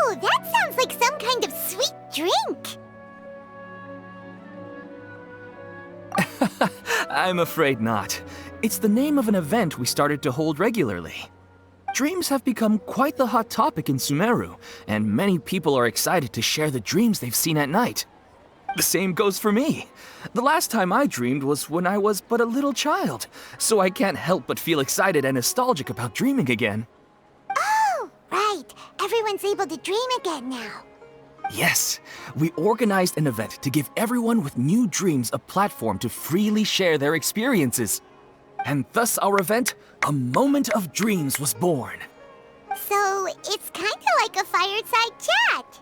Oh, that sounds like some kind of sweet drink. I'm afraid not. It's the name of an event we started to hold regularly. Dreams have become quite the hot topic in Sumeru, and many people are excited to share the dreams they've seen at night. The same goes for me. The last time I dreamed was when I was but a little child, so I can't help but feel excited and nostalgic about dreaming again. Oh, right. Everyone's able to dream again now. Yes, we organized an event to give everyone with new dreams a platform to freely share their experiences. And thus our event, A Moment of Dreams, was born. So, it's kinda like a fireside chat.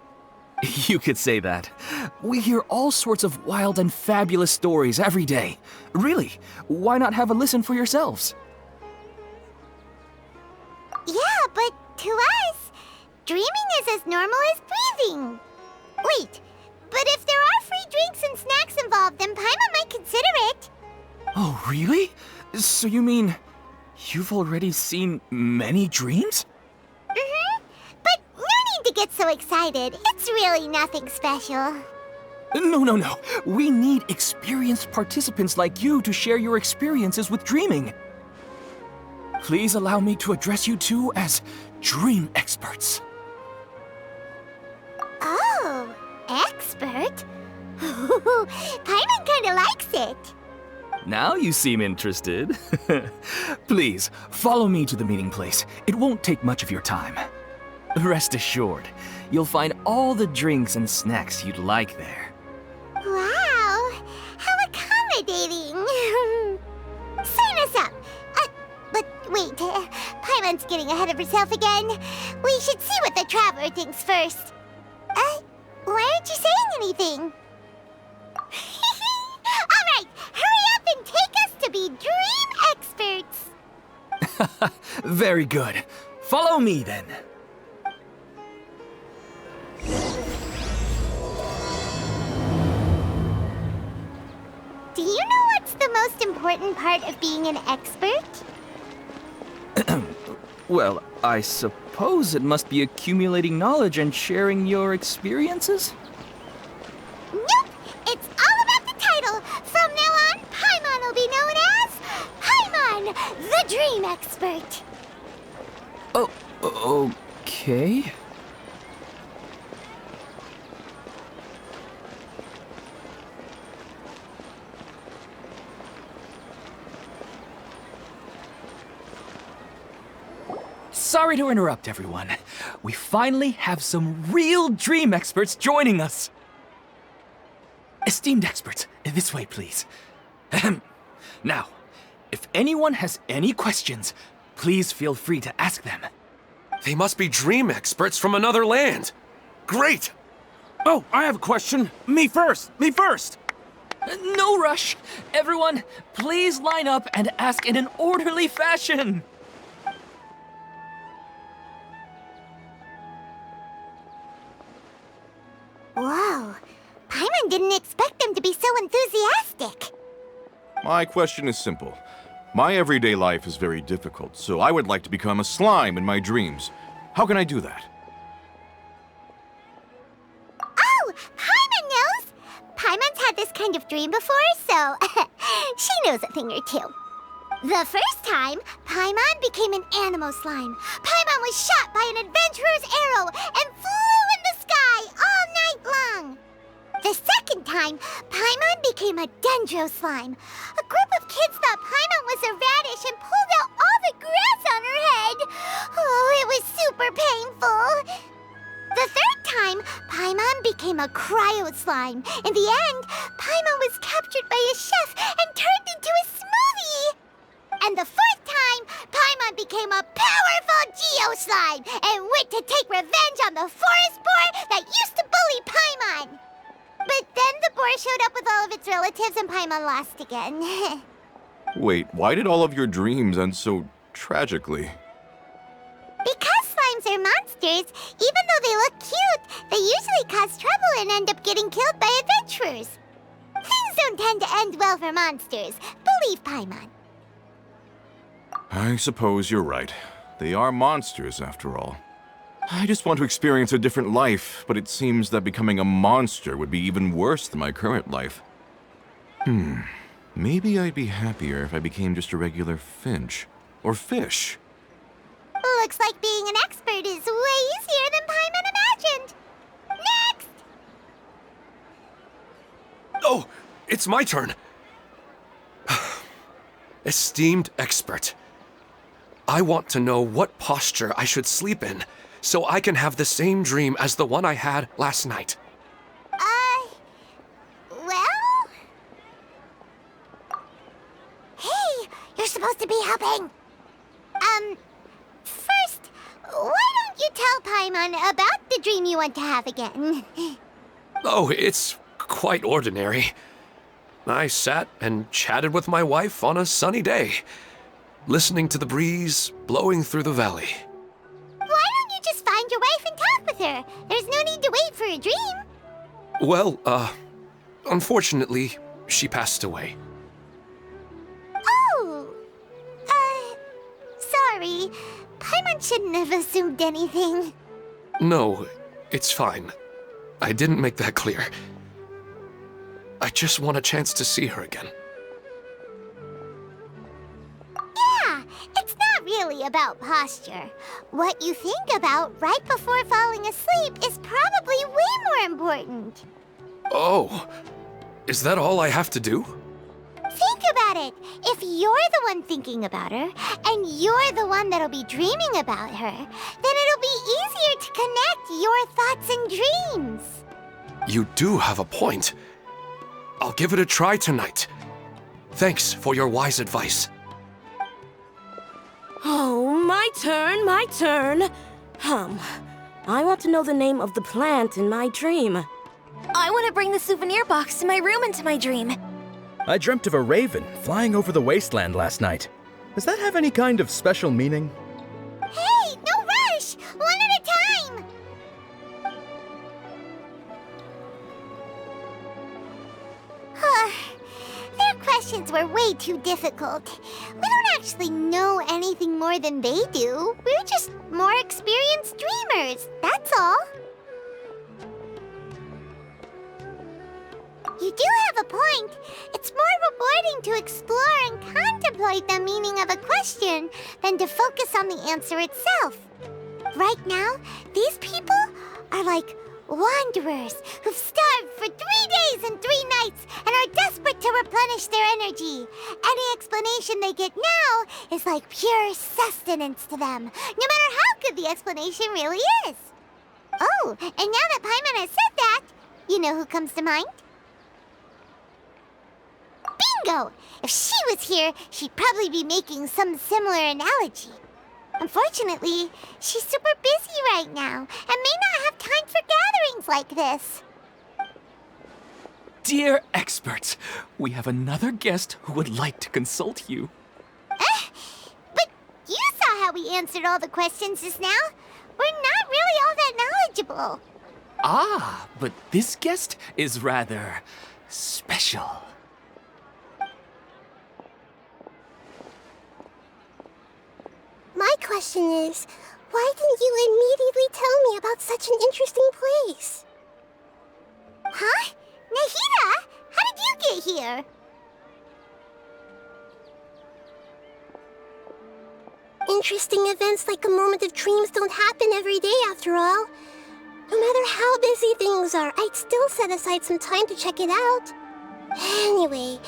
You could say that. We hear all sorts of wild and fabulous stories every day. Really, why not have a listen for yourselves? Yeah, but to us, dreaming is as normal as breathing. Wait, but if there are free drinks and snacks involved, then Paimon might consider it. Oh, really? So you mean you've already seen many dreams? But no need to get so excited. It's really nothing special. No. We need experienced participants like you to share your experiences with dreaming. Please allow me to address you two as dream experts. Oh, expert? Paimon kinda likes it. Now you seem interested. Please, follow me to the meeting place. It won't take much of your time. Rest assured, you'll find all the drinks and snacks you'd like there. Wow, how accommodating. Sign us up. But wait, Paimon's getting ahead of herself again. We should see what the traveler thinks first. Why aren't you saying anything? All right, hurry up and take us to be dream experts. Very good. Follow me then. Do you know what's the most important part of being an expert? Well, I suppose it must be accumulating knowledge and sharing your experiences? Nope! It's all about the title! From now on, Paimon will be known as Paimon, the Dream Expert! Oh, okay. Sorry to interrupt, everyone. We finally have some real dream experts joining us. Esteemed experts, this way, please. Now, if anyone has any questions, please feel free to ask them. They must be dream experts from another land. Great! Oh, I have a question. Me first! No rush. Everyone, please line up and ask in an orderly fashion. Whoa, Paimon didn't expect them to be so enthusiastic. My question is simple. My everyday life is very difficult, so I would like to become a slime in my dreams. How can I do that? Oh, Paimon knows! Paimon's had this kind of dream before, so she knows a thing or two. The first time, Paimon became an animal slime. Paimon was shot by an adventurer's arrow and flew in the sky all night long. The second time, Paimon became a dendro slime. A group of kids thought Paimon was a radish and pulled out all the grass on her head. Oh, it was super painful. The third time, Paimon became a cryo slime. In the end, Paimon was captured by a chef and turned into a smoothie. And the fourth time, Paimon became a powerful Geo slime and went to take revenge on the forest boar that used to bully Paimon. But then the boar showed up with all of its relatives and Paimon lost again. Wait, why did all of your dreams end so tragically? Because slimes are monsters, even though they look cute, they usually cause trouble and end up getting killed by adventurers. Things don't tend to end well for monsters. Believe Paimon. I suppose you're right. They are monsters, after all. I just want to experience a different life, but it seems that becoming a monster would be even worse than my current life. Maybe I'd be happier if I became just a regular finch. Or fish. Looks like being an expert is way easier than Paimon imagined. Next! Oh, it's my turn. Esteemed expert, I want to know what posture I should sleep in so I can have the same dream as the one I had last night. Well? Hey, you're supposed to be helping. First, why don't you tell Paimon about the dream you want to have again? Oh, it's quite ordinary. I sat and chatted with my wife on a sunny day, listening to the breeze blowing through the valley. Why don't you just find your wife and talk with her? There's no need to wait for a dream. Well, unfortunately, she passed away. Oh, sorry. Paimon shouldn't have assumed anything. No, it's fine. I didn't make that clear. I just want a chance to see her again. Yeah, it's not really about posture. What you think about right before falling asleep is probably way more important. Oh, is that all I have to do? Think about it. If you're the one thinking about her, and you're the one that'll be dreaming about her, then it'll be easier to connect your thoughts and dreams. You do have a point. I'll give it a try tonight. Thanks for your wise advice. Oh, my turn. I want to know the name of the plant in my dream. I want to bring the souvenir box to my room into my dream. I dreamt of a raven flying over the wasteland last night. Does that have any kind of special meaning? Hey, no rush! One at a time! Their questions were way too difficult. We don't actually know anything more than they do. We're just more experienced dreamers, that's all. You do have a point. It's more rewarding to explore and contemplate the meaning of a question than to focus on the answer itself. Right now, these people are like wanderers who've starved for 3 days and 3 nights and are desperate to replenish their energy. Any explanation they get now is like pure sustenance to them, no matter how good the explanation really is. Oh, and now that Paimon has said that, you know who comes to mind? Bingo! If she was here, she'd probably be making some similar analogy. Unfortunately, she's super busy right now and may not have time for gatherings like this. Dear experts, we have another guest who would like to consult you. But you saw how we answered all the questions just now. We're not really all that knowledgeable. Ah, but this guest is rather special. My question is, why didn't you immediately tell me about such an interesting place? Huh? Nahida? How did you get here? Interesting events like a moment of dreams don't happen every day after all. No matter how busy things are, I'd still set aside some time to check it out. Anyway,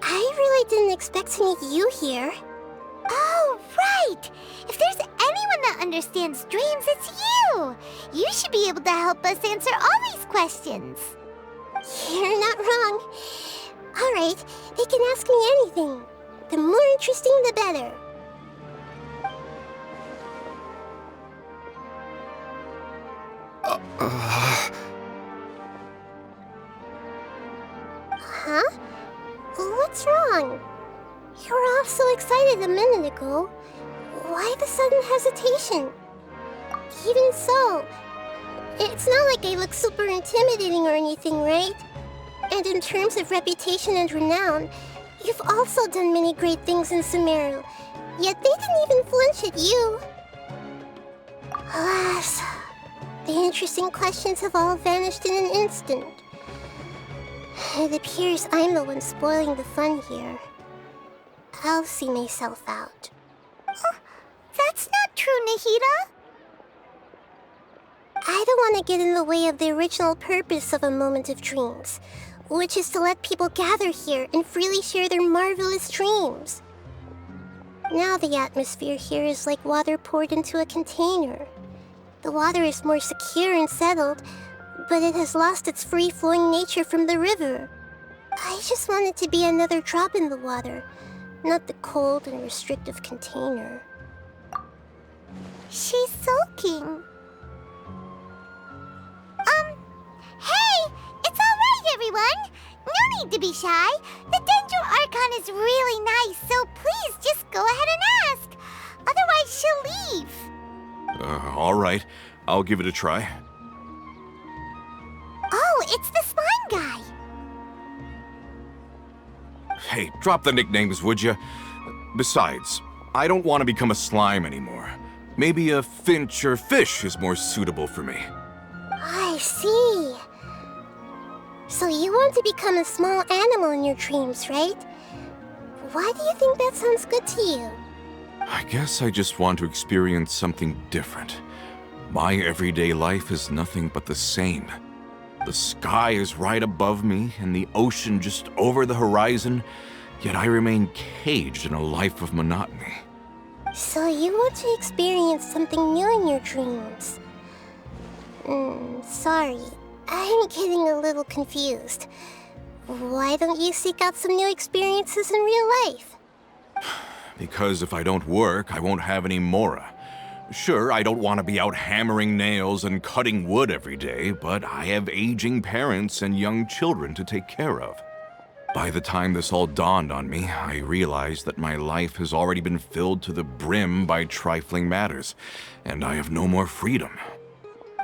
I really didn't expect to meet you here. Oh, right! If there's anyone that understands dreams, it's you! You should be able to help us answer all these questions. You're not wrong. All right, they can ask me anything. The more interesting, the better. Huh? What's wrong? You were all so excited a minute ago. Why the sudden hesitation? Even so, it's not like I look super intimidating or anything, right? And in terms of reputation and renown, you've also done many great things in Sumeru, yet they didn't even flinch at you. Alas, The interesting questions have all vanished in an instant. It appears I'm the one spoiling the fun here. I'll see myself out. Oh, that's not true, Nahida. I don't want to get in the way of the original purpose of a moment of dreams, which is to let people gather here and freely share their marvelous dreams. Now the atmosphere here is like water poured into a container. The water is more secure and settled, but it has lost its free-flowing nature from the river. I just want it to be another drop in the water, not the cold and restrictive container. She's sulking. Hey! It's alright, everyone! No need to be shy. The Dendro Archon is really nice, so please just go ahead and ask. Otherwise, she'll leave. All right. I'll give it a try. Oh, it's the slime guy. Hey, drop the nicknames, would you? Besides, I don't want to become a slime anymore. Maybe a finch or fish is more suitable for me. I see. So you want to become a small animal in your dreams, right? Why do you think that sounds good to you? I guess I just want to experience something different. My everyday life is nothing but the same. The sky is right above me and the ocean just over the horizon, yet I remain caged in a life of monotony. So you want to experience something new in your dreams? Sorry, I'm getting a little confused. Why don't you seek out some new experiences in real life? Because if I don't work, I won't have any mora. Sure, I don't want to be out hammering nails and cutting wood every day, but I have aging parents and young children to take care of. By the time this all dawned on me, I realized that my life has already been filled to the brim by trifling matters, and I have no more freedom.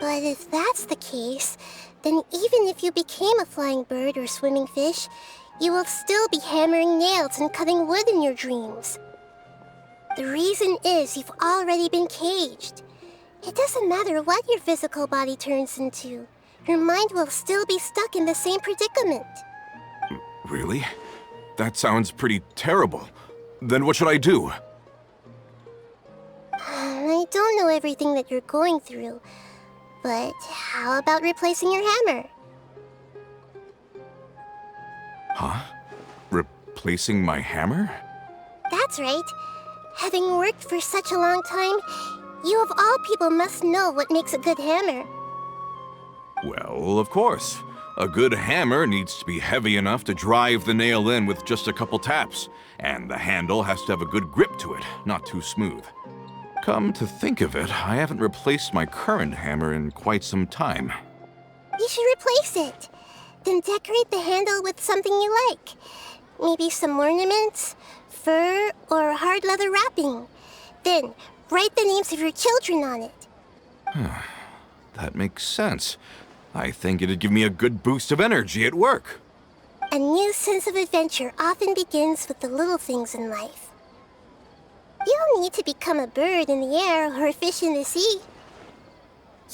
But if that's the case, then even if you became a flying bird or swimming fish, you will still be hammering nails and cutting wood in your dreams. The reason is you've already been caged. It doesn't matter what your physical body turns into. Your mind will still be stuck in the same predicament. Really? That sounds pretty terrible. Then what should I do? I don't know everything that you're going through, but how about replacing your hammer? Huh? Replacing my hammer? That's right. Having worked for such a long time, you of all people must know what makes a good hammer. Well, of course. A good hammer needs to be heavy enough to drive the nail in with just a couple taps, and the handle has to have a good grip to it, not too smooth. Come to think of it, I haven't replaced my current hammer in quite some time. You should replace it. Then decorate the handle with something you like. Maybe some ornaments, fur, or hard leather wrapping. Then write the names of your children on it. That makes sense. I think it'd give me a good boost of energy at work. A new sense of adventure often begins with the little things in life. You don't need to become a bird in the air or a fish in the sea.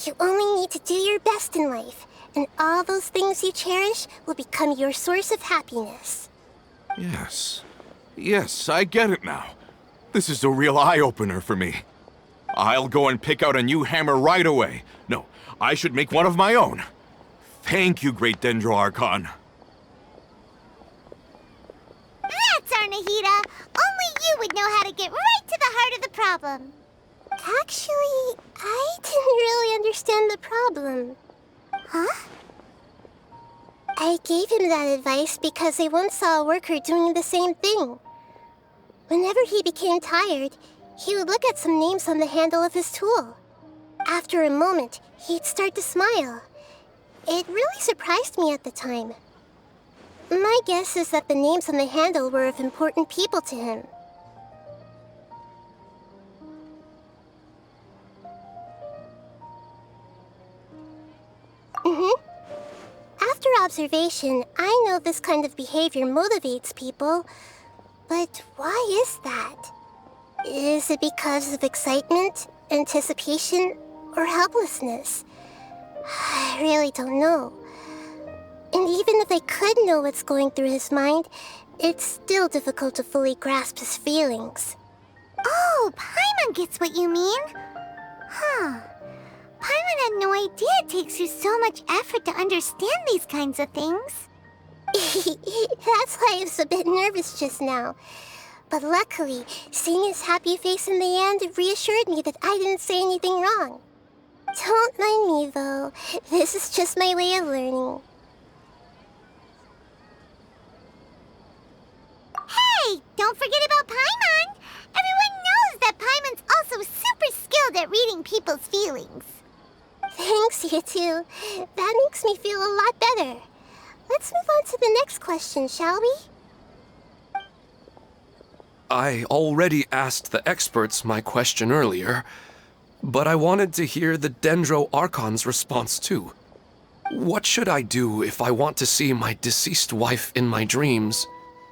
You only need to do your best in life, and all those things you cherish will become your source of happiness. Yes. Yes, I get it now. This is a real eye-opener for me. I'll go and pick out a new hammer right away. No, I should make one of my own. Thank you, Great Dendro Archon. That's our Nahida. Only you would know how to get right to the heart of the problem. Actually, I didn't really understand the problem. Huh? I gave him that advice because I once saw a worker doing the same thing. Whenever he became tired, he would look at some names on the handle of his tool. After a moment, he'd start to smile. It really surprised me at the time. My guess is that the names on the handle were of important people to him. After observation, I know this kind of behavior motivates people. But why is that? Is it because of excitement, anticipation, or helplessness? I really don't know. And even if I could know what's going through his mind, it's still difficult to fully grasp his feelings. Oh, Paimon gets what you mean. Huh. Paimon had no idea it takes you so much effort to understand these kinds of things. That's why I was a bit nervous just now. But luckily, seeing his happy face in the end reassured me that I didn't say anything wrong. Don't mind me, though. This is just my way of learning. Hey, don't forget about Paimon! Everyone knows that Paimon's also super skilled at reading people's feelings. Thanks, you two. That makes me feel a lot better. Let's move on to the next question, shall we? I already asked the experts my question earlier, but I wanted to hear the Dendro Archon's response too. What should I do if I want to see my deceased wife in my dreams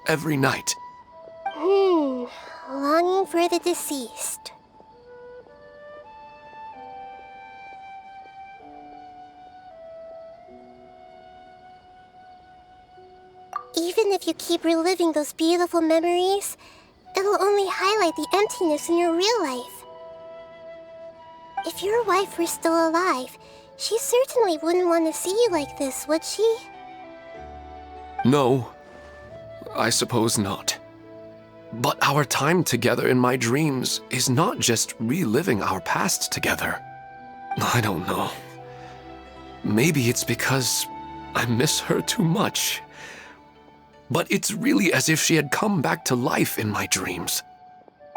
every night? Longing for the deceased. Even if you keep reliving those beautiful memories, it'll only highlight the emptiness in your real life. If your wife were still alive, she certainly wouldn't want to see you like this, would she? No, I suppose not. But our time together in my dreams is not just reliving our past together. I don't know. Maybe it's because I miss her too much. But it's really as if she had come back to life in my dreams.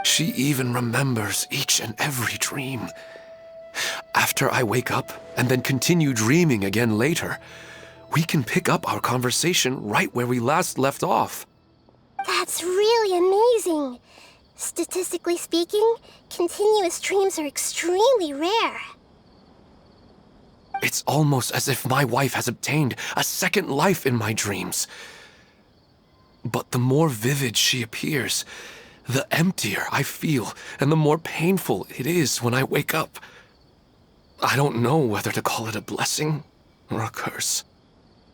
She even remembers each and every dream. After I wake up and then continue dreaming again later, we can pick up our conversation right where we last left off. That's really amazing. Statistically speaking, continuous dreams are extremely rare. It's almost as if my wife has obtained a second life in my dreams. But the more vivid she appears, the emptier I feel and the more painful it is when I wake up. I don't know whether to call it a blessing or a curse.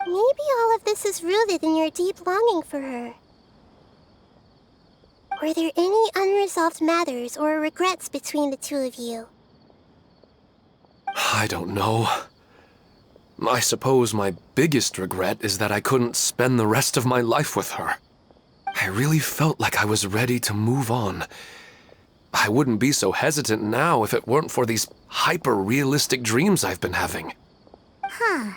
Maybe all of this is rooted in your deep longing for her. Were there any unresolved matters or regrets between the two of you? I don't know. I suppose my biggest regret is that I couldn't spend the rest of my life with her. I really felt like I was ready to move on. I wouldn't be so hesitant now if it weren't for these hyper-realistic dreams I've been having. Huh.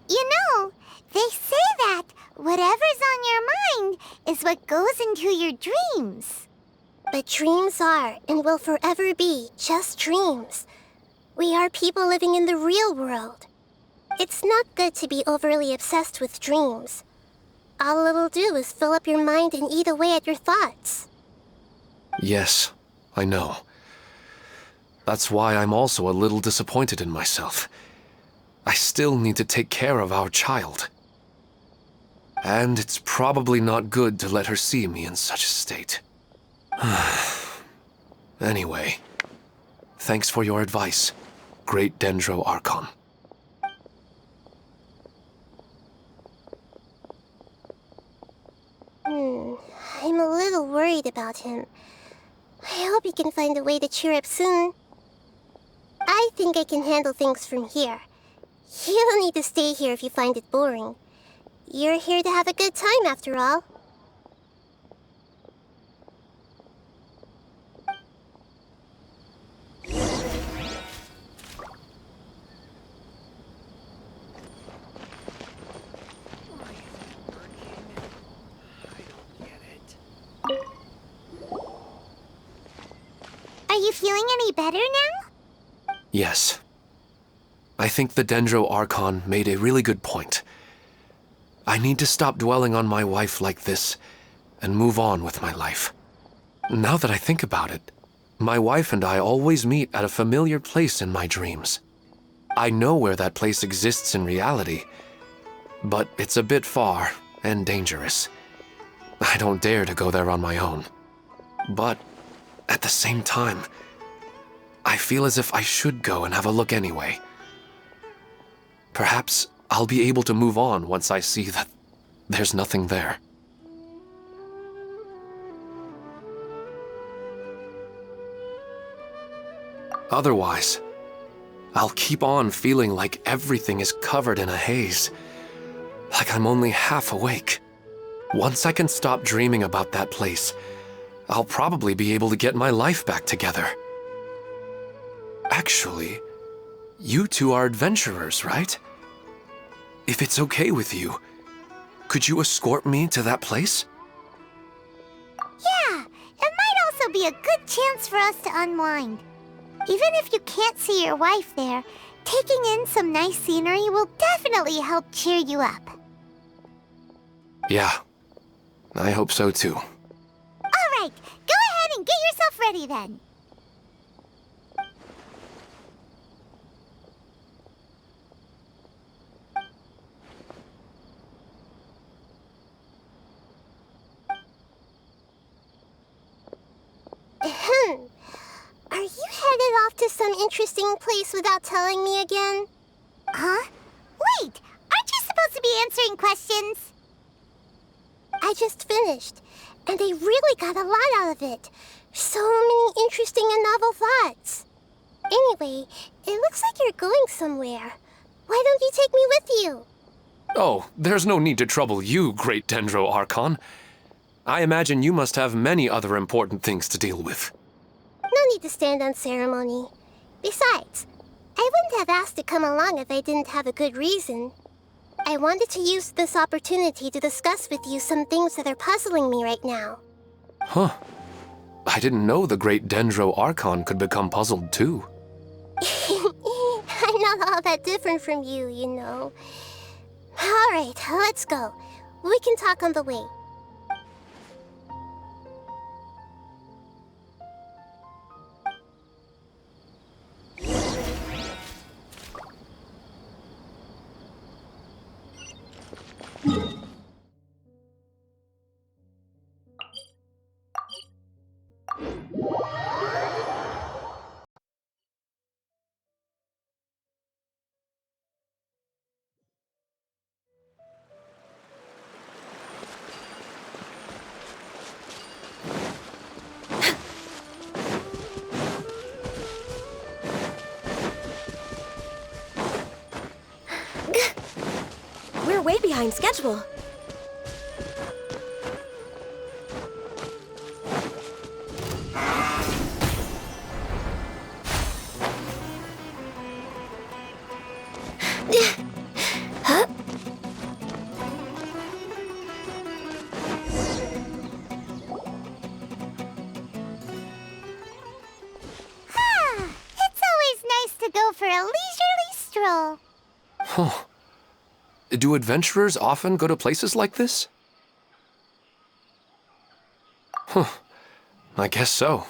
You know, they say that whatever's on your mind is what goes into your dreams. But dreams are and will forever be just dreams. We are people living in the real world. It's not good to be overly obsessed with dreams. All it'll do is fill up your mind and eat away at your thoughts. Yes, I know. That's why I'm also a little disappointed in myself. I still need to take care of our child. And it's probably not good to let her see me in such a state. Anyway, thanks for your advice, Great Dendro Archon. I'm a little worried about him. I hope he can find a way to cheer up soon. I think I can handle things from here. You don't need to stay here if you find it boring. You're here to have a good time, after all. Are you feeling any better now? Yes. I think the Dendro Archon made a really good point. I need to stop dwelling on my wife like this and move on with my life. Now that I think about it, my wife and I always meet at a familiar place in my dreams. I know where that place exists in reality, but it's a bit far and dangerous. I don't dare to go there on my own. But at the same time, I feel as if I should go and have a look anyway. Perhaps I'll be able to move on once I see that there's nothing there. Otherwise, I'll keep on feeling like everything is covered in a haze, like I'm only half awake. Once I can stop dreaming about that place, I'll probably be able to get my life back together. Actually, you two are adventurers, right? If it's okay with you, could you escort me to that place? Yeah, it might also be a good chance for us to unwind. Even if you can't see your wife there, taking in some nice scenery will definitely help cheer you up. Yeah, I hope so too. All right, go ahead and get yourself ready then. Are you headed off to some interesting place without telling me again? Huh? Wait, aren't you supposed to be answering questions? I just finished, and I really got a lot out of it. So many interesting and novel thoughts. Anyway, it looks like you're going somewhere. Why don't you take me with you? Oh, there's no need to trouble you, Great Dendro Archon. I imagine you must have many other important things to deal with. No need to stand on ceremony. Besides, I wouldn't have asked to come along if I didn't have a good reason. I wanted to use this opportunity to discuss with you some things that are puzzling me right now. Huh. I didn't know the Great Dendro Archon could become puzzled too. I'm not all that different from you, you know. All right, let's go. We can talk on the way. We're way behind schedule. It's always nice to go for a leisurely stroll. Huh. Do adventurers often go to places like this? Huh. I guess so.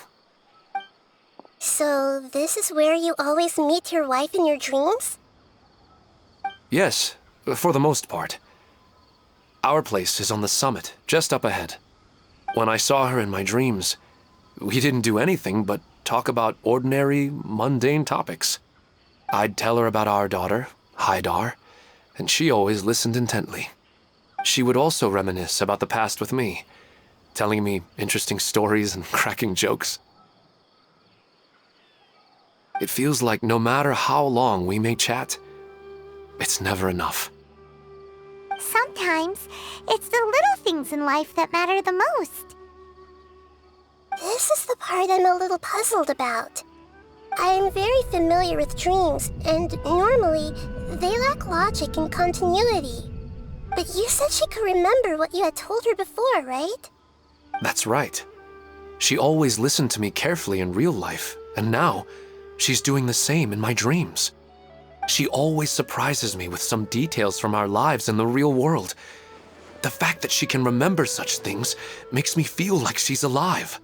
So, this is where you always meet your wife in your dreams? Yes, for the most part. Our place is on the summit, just up ahead. When I saw her in my dreams, we didn't do anything but talk about ordinary, mundane topics. I'd tell her about our daughter, Haidar, and she always listened intently. She would also reminisce about the past with me, telling me interesting stories and cracking jokes. It feels like no matter how long we may chat, it's never enough. Sometimes, it's the little things in life that matter the most. This is the part I'm a little puzzled about. I am very familiar with dreams, and normally, they lack logic and continuity. But you said she could remember what you had told her before, right? That's right. She always listened to me carefully in real life, and now, she's doing the same in my dreams. She always surprises me with some details from our lives in the real world. The fact that she can remember such things makes me feel like she's alive.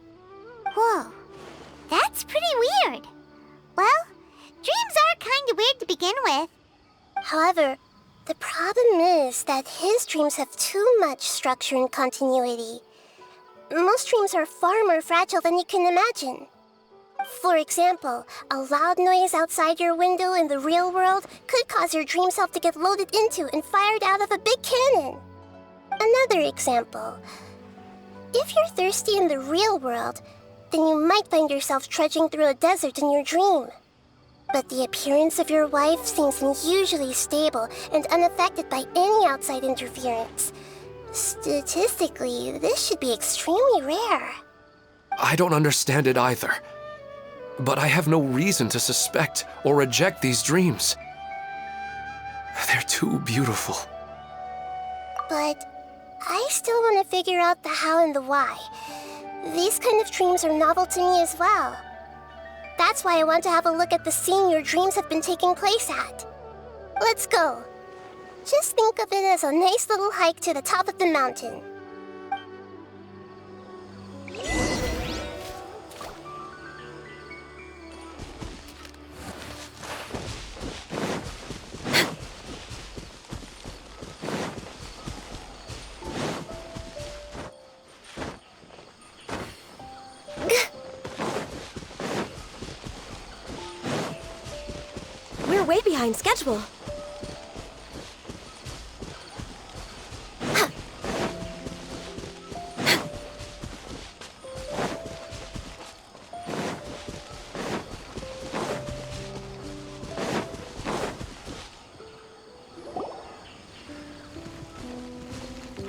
Whoa, that's pretty weird. Well, dreams are kind of weird to begin with. However, the problem is that his dreams have too much structure and continuity. Most dreams are far more fragile than you can imagine. For example, a loud noise outside your window in the real world could cause your dream self to get loaded into and fired out of a big cannon. Another example. If you're thirsty in the real world, then you might find yourself trudging through a desert in your dream. But the appearance of your wife seems unusually stable and unaffected by any outside interference. Statistically, this should be extremely rare. I don't understand it either. But I have no reason to suspect or reject these dreams. They're too beautiful. But I still want to figure out the how and the why. These kind of dreams are novel to me as well. That's why I want to have a look at the scene your dreams have been taking place at. Let's go. Just think of it as a nice little hike to the top of the mountain. We're way behind schedule.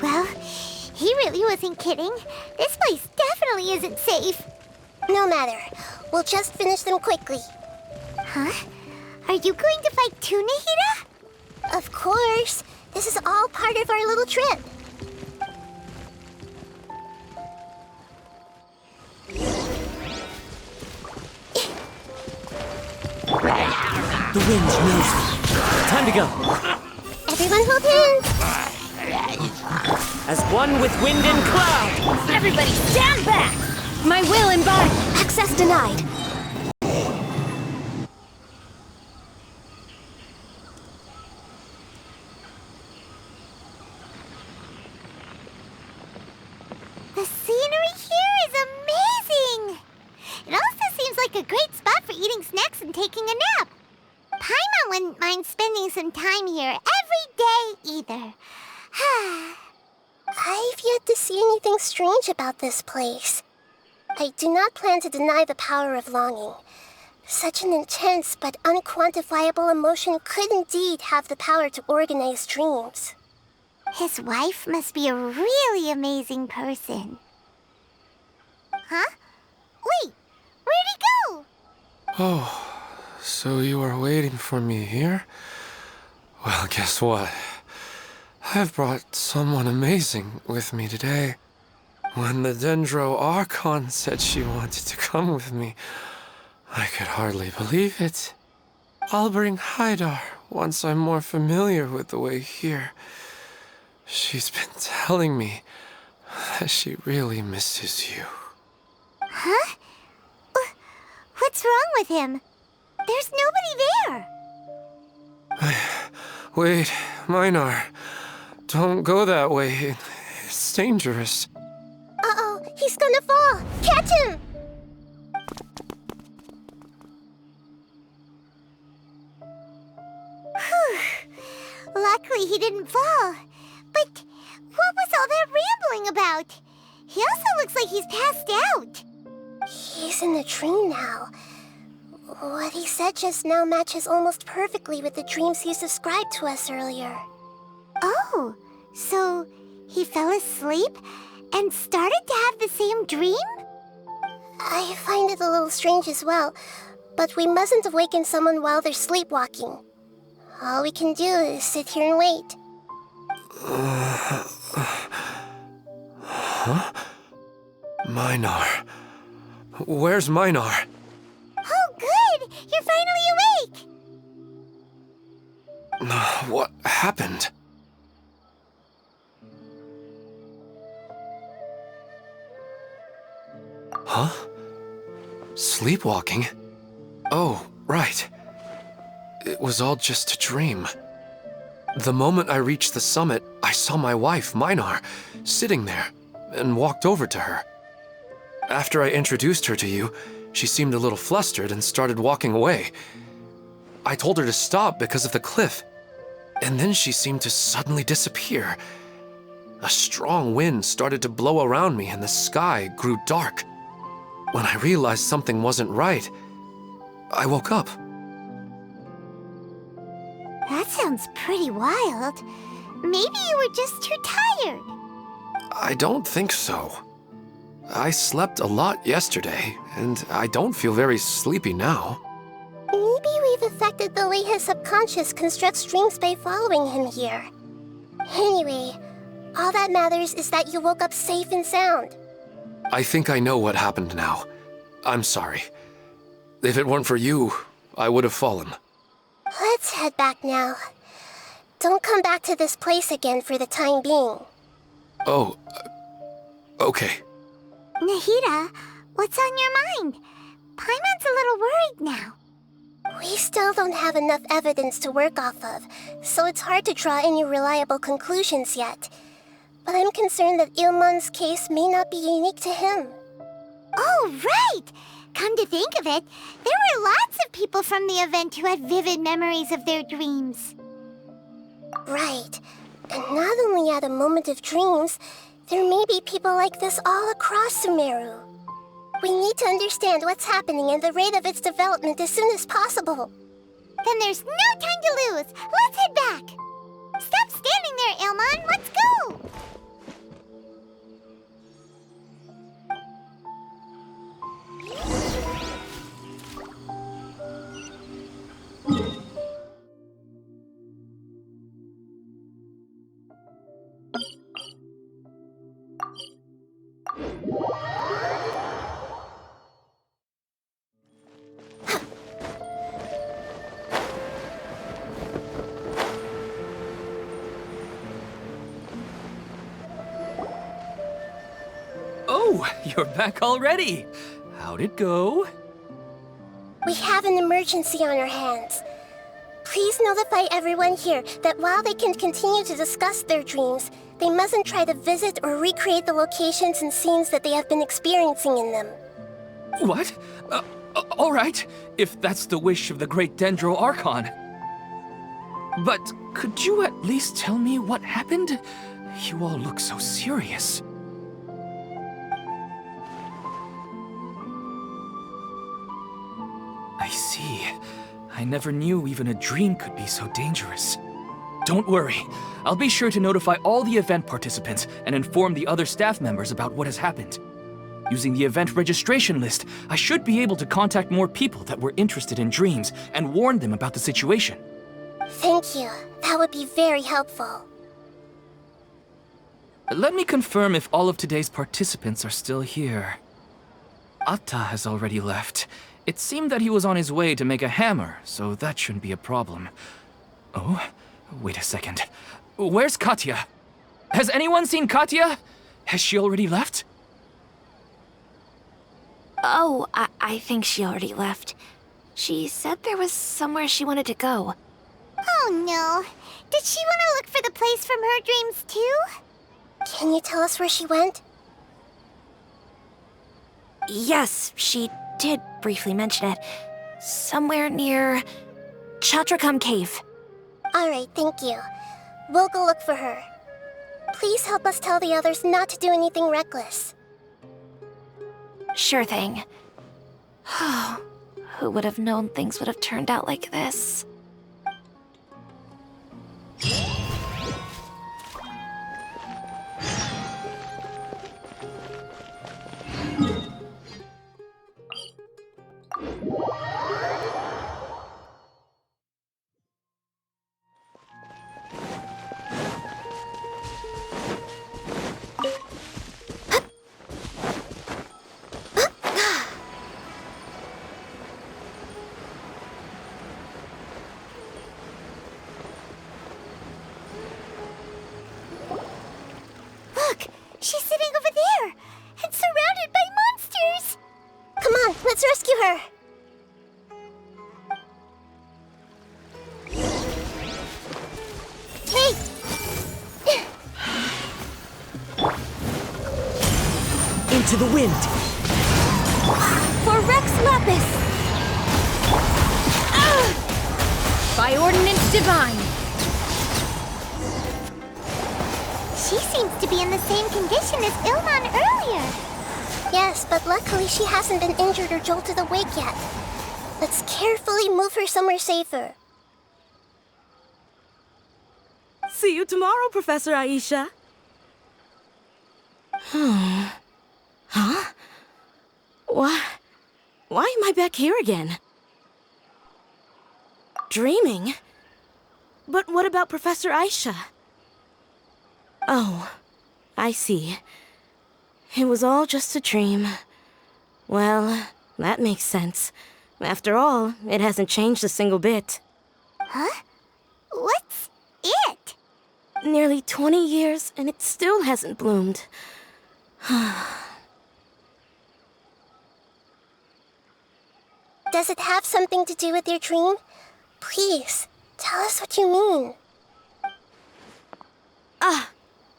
Well, he really wasn't kidding. This place definitely isn't safe. No matter. We'll just finish them quickly. Huh? Are you going to fight too, Nahida? Of course. This is all part of our little trip. The wind knows me. Time to go. Everyone hold hands. As one with wind and cloud. Everybody stand back! My will embodied. Access denied. The scenery here is amazing! It also seems like a great spot for eating snacks and taking a nap. Paimon wouldn't mind spending some time here every day either. I've yet to see anything strange about this place. I do not plan to deny the power of longing. Such an intense but unquantifiable emotion could indeed have the power to organize dreams. His wife must be a really amazing person. Huh? Wait, where'd he go? Oh, so you are waiting for me here? Well, guess what? I've brought someone amazing with me today. When the Dendro Archon said she wanted to come with me, I could hardly believe it. I'll bring Haidar once I'm more familiar with the way here. She's been telling me that she really misses you. Huh? What's wrong with him? There's nobody there. Wait, Minar. Don't go that way. It's dangerous. Uh-oh, he's gonna fall! Catch him! Whew. Luckily he didn't fall. But what was all that rambling about? He also looks like he's passed out. He's in the dream now. What he said just now matches almost perfectly with the dreams he's described to us earlier. Oh, so he fell asleep and started to have the same dream? I find it a little strange as well, but we mustn't awaken someone while they're sleepwalking. All we can do is sit here and wait. Huh? Minar. Where's Minar? Oh, good! You're finally awake! What happened? Huh? Sleepwalking? Oh, right. It was all just a dream. The moment I reached the summit, I saw my wife, Minar, sitting there, and walked over to her. After I introduced her to you, She seemed a little flustered and started walking away. I told her to stop because of the cliff, and then she seemed to suddenly disappear. A strong wind started to blow around me and the sky grew dark. When I realized something wasn't right, I woke up. That sounds pretty wild. Maybe you were just too tired. I don't think so. I slept a lot yesterday, and I don't feel very sleepy now. Maybe we've affected the way his subconscious constructs dreams by following him here. Anyway, all that matters is that you woke up safe and sound. I think I know what happened now. I'm sorry. If it weren't for you, I would have fallen. Let's head back now. Don't come back to this place again for the time being. Oh, okay. Nahida, what's on your mind? Paimon's a little worried now. We still don't have enough evidence to work off of, so it's hard to draw any reliable conclusions yet. But I'm concerned that Ilmon's case may not be unique to him. Oh, right! Come to think of it, there were lots of people from the event who had vivid memories of their dreams. Right. And not only at a moment of dreams, there may be people like this all across Sumeru. We need to understand what's happening and the rate of its development as soon as possible. Then there's no time to lose. Let's head back. Stop standing there, Ilmon. Let's go. Oh, you're back already. How'd it go? We have an emergency on our hands. Please notify everyone here that while they can continue to discuss their dreams, they mustn't try to visit or recreate the locations and scenes that they have been experiencing in them. What? All right, if that's the wish of the great Dendro Archon. But could you at least tell me what happened? You all look so serious. I see. I never knew even a dream could be so dangerous. Don't worry. I'll be sure to notify all the event participants and inform the other staff members about what has happened. Using the event registration list, I should be able to contact more people that were interested in dreams and warn them about the situation. Thank you. That would be very helpful. Let me confirm if all of today's participants are still here. Atta has already left. It seemed that he was on his way to make a hammer, so that shouldn't be a problem. Oh, wait a second. Where's Katya? Has anyone seen Katya? Has she already left? Oh, I think she already left. She said there was somewhere she wanted to go. Oh no. Did she want to look for the place from her dreams too? Can you tell us where she went? Yes, she did briefly mention it. Somewhere near Chatrakam Cave. Alright, thank you. We'll go look for her. Please help us tell the others not to do anything reckless. Sure thing. Who would have known things would have turned out like this? Look, she's sitting over there and surrounded by monsters. Come on, let's rescue her. Hey! Into the wind. For Rex Lapis! By ordinance divine! She seems to be in the same condition as Ilman earlier. Yes, but luckily she hasn't been injured or jolted awake yet. Let's carefully move her somewhere safer. See you tomorrow, Professor Aisha. Huh? Why am I back here again? Dreaming? But what about Professor Aisha? Oh, I see. It was all just a dream. Well, that makes sense. After all, it hasn't changed a single bit. Huh? What's it? Nearly 20 years, and it still hasn't bloomed. Does it have something to do with your dream? Please, tell us what you mean.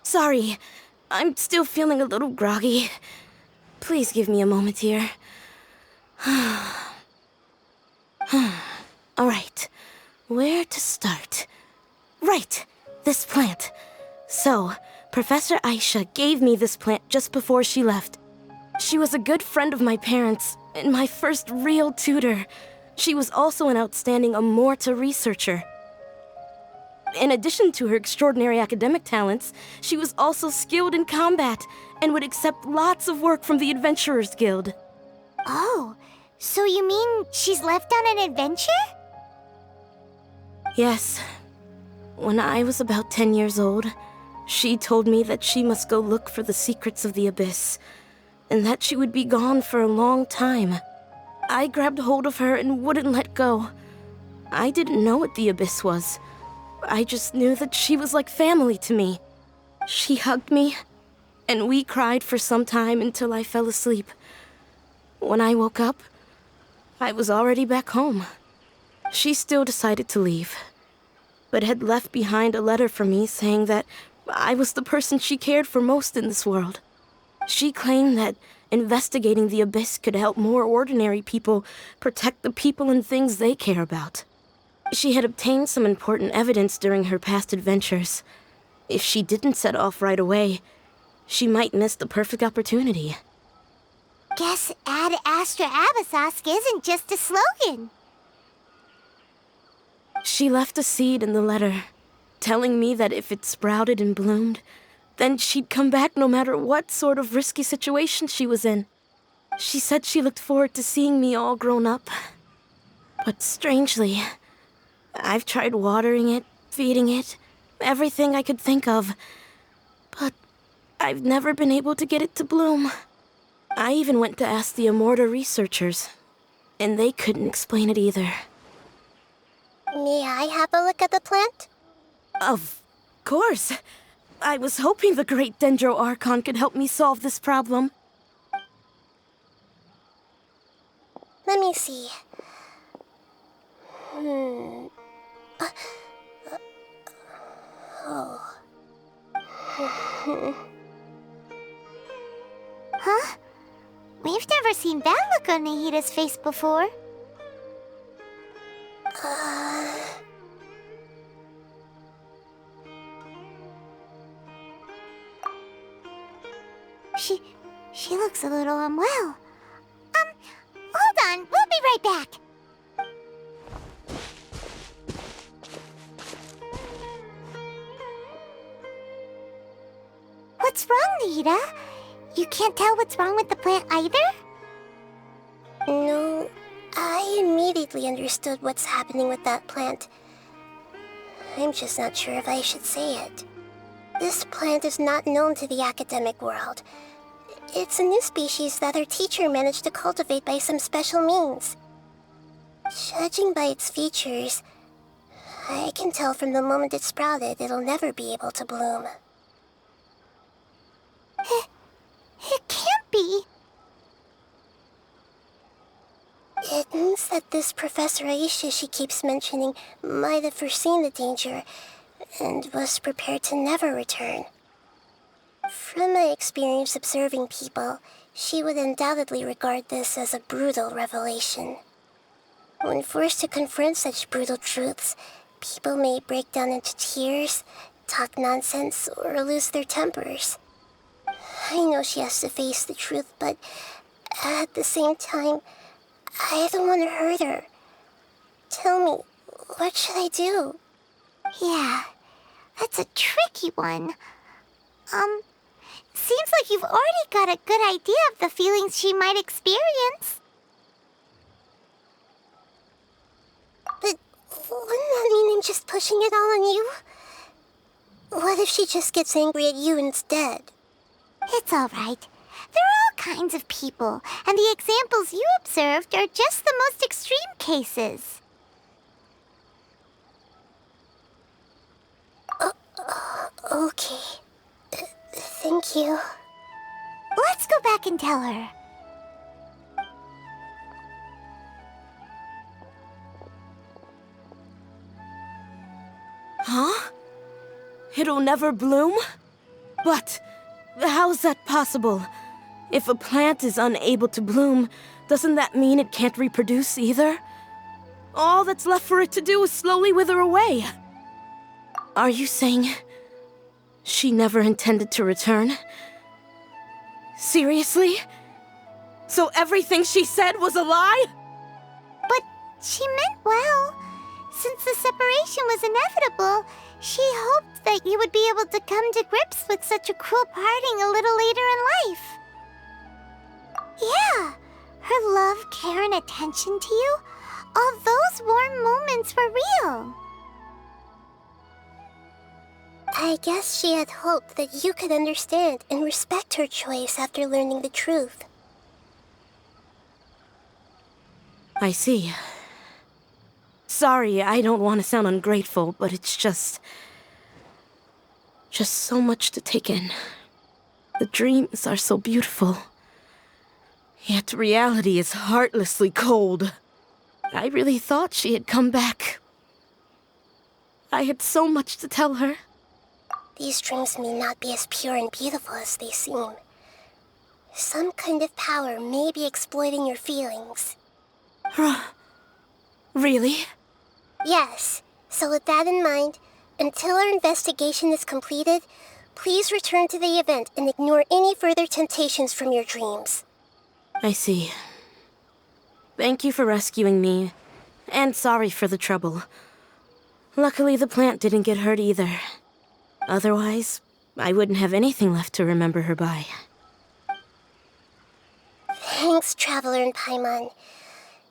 Sorry. I'm still feeling a little groggy. Please give me a moment here. Alright, where to start? Right, this plant. So, Professor Aisha gave me this plant just before she left. She was a good friend of my parents, and my first real tutor. She was also an outstanding Amorta researcher. In addition to her extraordinary academic talents, she was also skilled in combat and would accept lots of work from the Adventurers Guild. Oh, so you mean she's left on an adventure? Yes. When I was about 10 years old, she told me that she must go look for the secrets of the Abyss, and that she would be gone for a long time. I grabbed hold of her and wouldn't let go. I didn't know what the Abyss was. I just knew that she was like family to me. She hugged me, and we cried for some time until I fell asleep. When I woke up, I was already back home. She still decided to leave, but had left behind a letter for me saying that I was the person she cared for most in this world. She claimed that investigating the Abyss could help more ordinary people protect the people and things they care about. She had obtained some important evidence during her past adventures. If she didn't set off right away, she might miss the perfect opportunity. Guess Ad Astra Abyssosque isn't just a slogan. She left a seed in the letter, telling me that if it sprouted and bloomed, then she'd come back no matter what sort of risky situation she was in. She said she looked forward to seeing me all grown up. But strangely, I've tried watering it, feeding it, everything I could think of. But I've never been able to get it to bloom. I even went to ask the Amorta researchers, and they couldn't explain it either. May I have a look at the plant? Of course. I was hoping the great Dendro Archon could help me solve this problem. Let me see. Huh? We've never seen that look on Nahida's face before. She looks a little unwell. Hold on, we'll be right back. What's wrong, Nahida? You can't tell what's wrong with the plant either? No, I immediately understood what's happening with that plant. I'm just not sure if I should say it. This plant is not known to the academic world. It's a new species that our teacher managed to cultivate by some special means. Judging by its features, I can tell from the moment it sprouted it'll never be able to bloom. It can't be. It means that this Professor Aisha she keeps mentioning might have foreseen the danger and was prepared to never return. From my experience observing people, she would undoubtedly regard this as a brutal revelation. When forced to confront such brutal truths, people may break down into tears, talk nonsense, or lose their tempers. I know she has to face the truth, but at the same time, I don't want to hurt her. Tell me, what should I do? Yeah, that's a tricky one. Seems like you've already got a good idea of the feelings she might experience. But wouldn't that mean I'm just pushing it all on you? What if she just gets angry at you instead? It's all right. There are all kinds of people, and the examples you observed are just the most extreme cases. Okay. Thank you. Let's go back and tell her. Huh? It'll never bloom? But how's that possible? If a plant is unable to bloom, doesn't that mean it can't reproduce either? All that's left for it to do is slowly wither away. Are you saying she never intended to return? Seriously? So everything she said was a lie? But she meant well. Since the separation was inevitable, she hoped that you would be able to come to grips with such a cruel parting a little later in life. Yeah, her love, care, and attention to you, all those warm moments were real. I guess she had hoped that you could understand and respect her choice after learning the truth. I see. Sorry, I don't want to sound ungrateful, but it's just so much to take in. The dreams are so beautiful. Yet reality is heartlessly cold. I really thought she had come back. I had so much to tell her. These dreams may not be as pure and beautiful as they seem. Some kind of power may be exploiting your feelings. Really? Yes. So with that in mind, until our investigation is completed, please return to the event and ignore any further temptations from your dreams. I see. Thank you for rescuing me, and sorry for the trouble. Luckily, the plant didn't get hurt either. Otherwise, I wouldn't have anything left to remember her by. Thanks, Traveler and Paimon.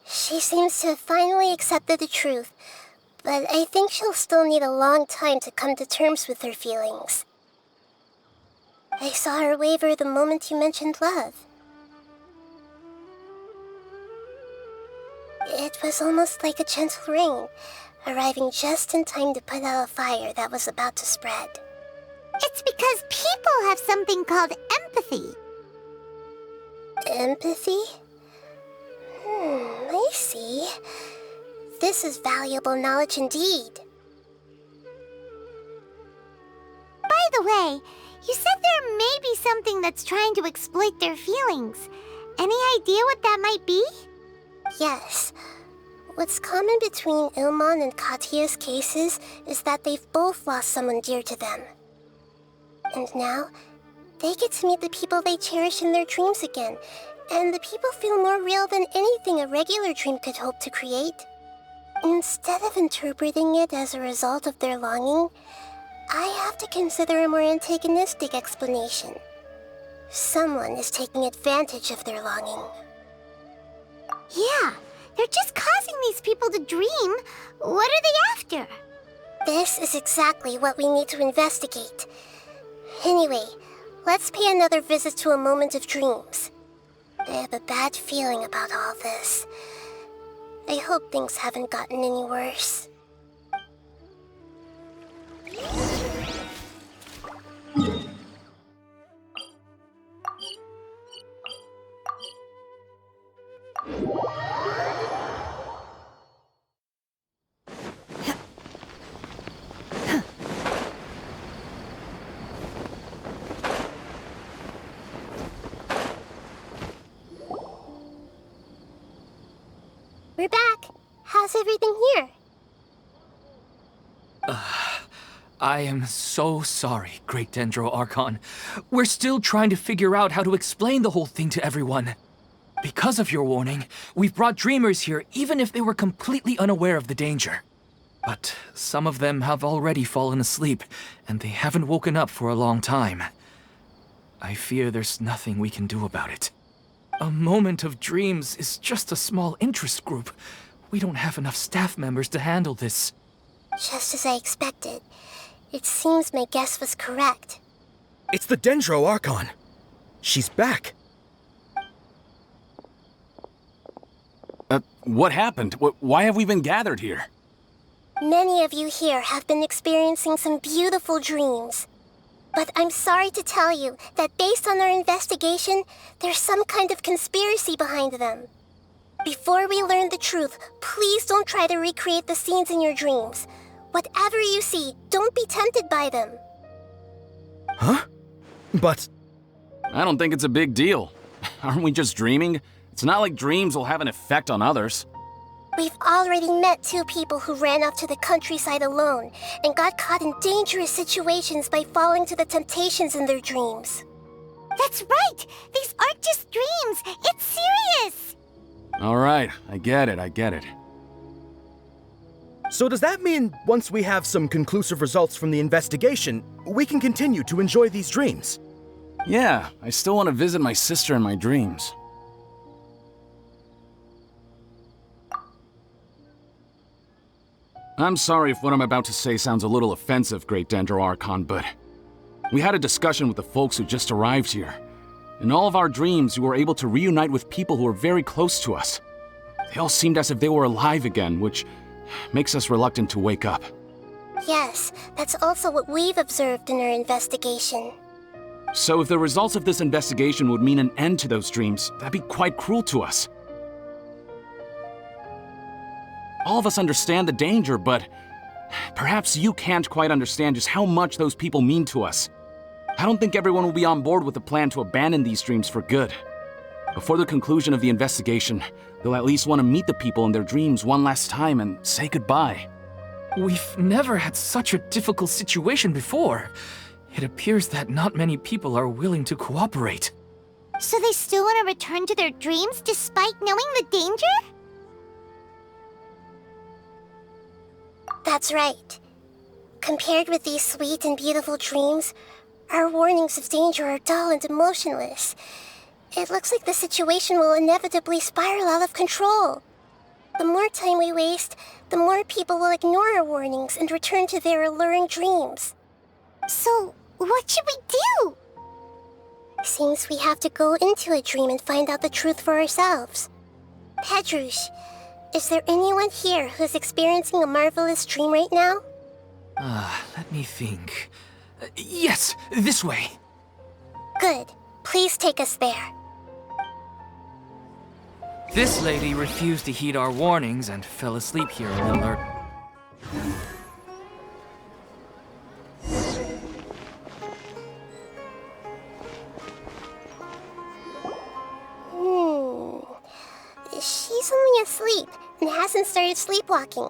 She seems to have finally accepted the truth, but I think she'll still need a long time to come to terms with her feelings. I saw her waver the moment you mentioned love. It was almost like a gentle rain, arriving just in time to put out a fire that was about to spread. It's because people have something called empathy. Empathy? I see. This is valuable knowledge indeed. By the way, you said there may be something that's trying to exploit their feelings. Any idea what that might be? Yes. What's common between Ilmon and Katya's cases is that they've both lost someone dear to them. And now, they get to meet the people they cherish in their dreams again, and the people feel more real than anything a regular dream could hope to create. Instead of interpreting it as a result of their longing, I have to consider a more antagonistic explanation. Someone is taking advantage of their longing. Yeah, they're just causing these people to dream. What are they after? This is exactly what we need to investigate. Anyway, let's pay another visit to a moment of dreams. I have a bad feeling about all this. I hope things haven't gotten any worse. We're back. How's everything here? I am so sorry, Great Dendro Archon. We're still trying to figure out how to explain the whole thing to everyone. Because of your warning, we've brought dreamers here even if they were completely unaware of the danger. But some of them have already fallen asleep, and they haven't woken up for a long time. I fear there's nothing we can do about it. A moment of dreams is just a small interest group. We don't have enough staff members to handle this. Just as I expected. It seems my guess was correct. It's the Dendro Archon. She's back. What happened? Why have we been gathered here? Many of you here have been experiencing some beautiful dreams. But I'm sorry to tell you that based on our investigation, there's some kind of conspiracy behind them. Before we learn the truth, please don't try to recreate the scenes in your dreams. Whatever you see, don't be tempted by them. Huh? But... I don't think it's a big deal. Aren't we just dreaming? It's not like dreams will have an effect on others. We've already met 2 people who ran off to the countryside alone and got caught in dangerous situations by falling to the temptations in their dreams. That's right! These aren't just dreams! It's serious! All right, I get it. So does that mean once we have some conclusive results from the investigation, we can continue to enjoy these dreams? Yeah, I still want to visit my sister in my dreams. I'm sorry if what I'm about to say sounds a little offensive, Great Dendro Archon, but we had a discussion with the folks who just arrived here. In all of our dreams, we were able to reunite with people who were very close to us. They all seemed as if they were alive again, which makes us reluctant to wake up. Yes, that's also what we've observed in our investigation. So if the results of this investigation would mean an end to those dreams, that'd be quite cruel to us. All of us understand the danger, but perhaps you can't quite understand just how much those people mean to us. I don't think everyone will be on board with the plan to abandon these dreams for good. Before the conclusion of the investigation, they'll at least want to meet the people in their dreams one last time and say goodbye. We've never had such a difficult situation before. It appears that not many people are willing to cooperate. So they still want to return to their dreams despite knowing the danger? That's right. Compared with these sweet and beautiful dreams, our warnings of danger are dull and emotionless. It looks like the situation will inevitably spiral out of control. The more time we waste, the more people will ignore our warnings and return to their alluring dreams. So, what should we do? Seems we have to go into a dream and find out the truth for ourselves. Pedrush, is there anyone here who's experiencing a marvelous dream right now? Let me think. Yes, this way. Good. Please take us there. This lady refused to heed our warnings and fell asleep here in the lurk. She's only asleep and hasn't started sleepwalking.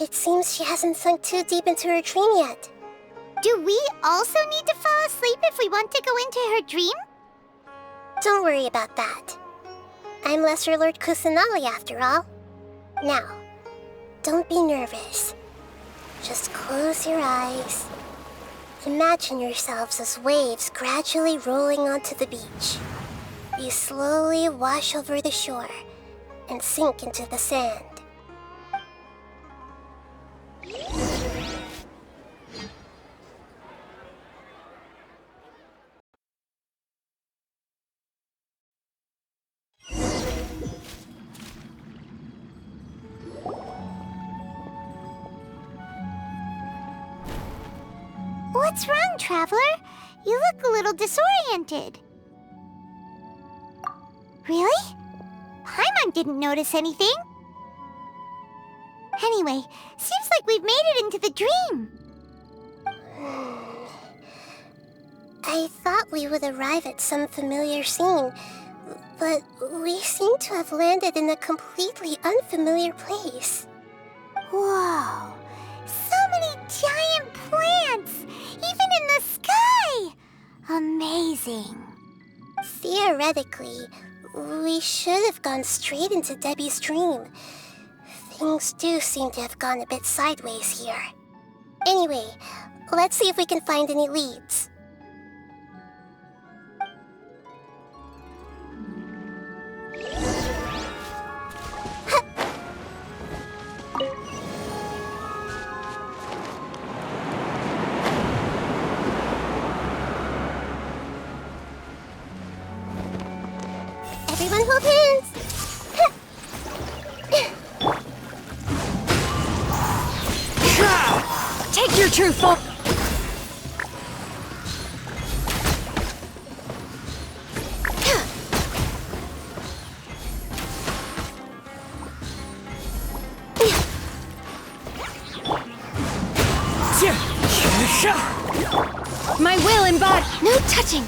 It seems she hasn't sunk too deep into her dream yet. Do we also need to fall asleep if we want to go into her dream? Don't worry about that. I'm Lesser Lord Kusanali after all. Now, don't be nervous. Just close your eyes. Imagine yourselves as waves gradually rolling onto the beach. You slowly wash over the shore and sink into the sand. What's wrong, Traveler? You look a little disoriented. Really? Paimon didn't notice anything. Anyway, seems like we've made it into the dream. I thought we would arrive at some familiar scene, But we seem to have landed in a completely unfamiliar place. Whoa! So many giant plants! Even in the sky! Amazing. Theoretically, we should have gone straight into Debbie's dream. Things do seem to have gone a bit sideways here. Anyway, let's see if we can find any leads. Everyone hold hands! Take your true form. My will embody. No touching.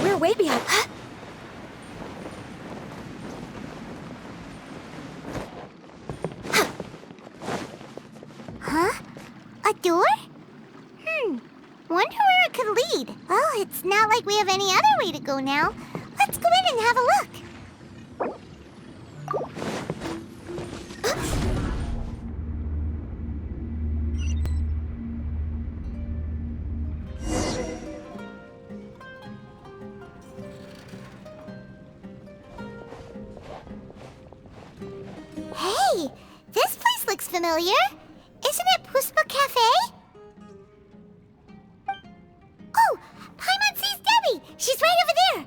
We're way behind. Huh? A door? Wonder where it could lead. Well, it's not like we have any other way to go now. Let's go in and have a look. Hey, this place looks familiar. Isn't it Puspa Cafe? Oh, Paimon sees Debbie. She's right over there.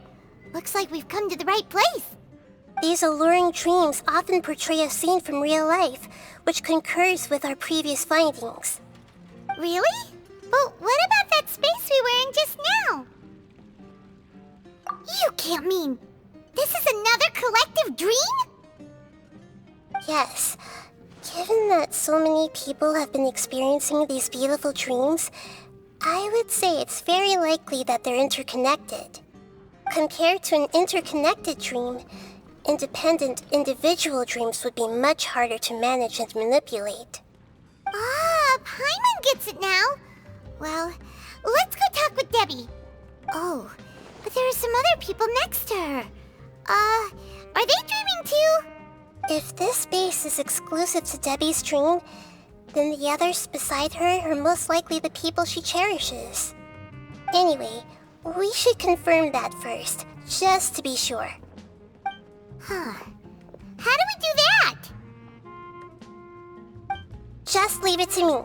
Looks like we've come to the right place. These alluring dreams often portray a scene from real life, which concurs with our previous findings. Really? But what about that space we were in just now? You can't mean this is another collective dream? Yes. Given that so many people have been experiencing these beautiful dreams, I would say it's very likely that they're interconnected. Compared to an interconnected dream, independent individual dreams would be much harder to manage and manipulate. Ah, Paimon gets it now. Well, let's go talk with Debbie. Oh, but there are some other people next to her. Are they dreaming too? If this space is exclusive to Debbie's dream, then the others beside her are most likely the people she cherishes. Anyway, we should confirm that first, just to be sure. Huh. How do we do that? Just leave it to me.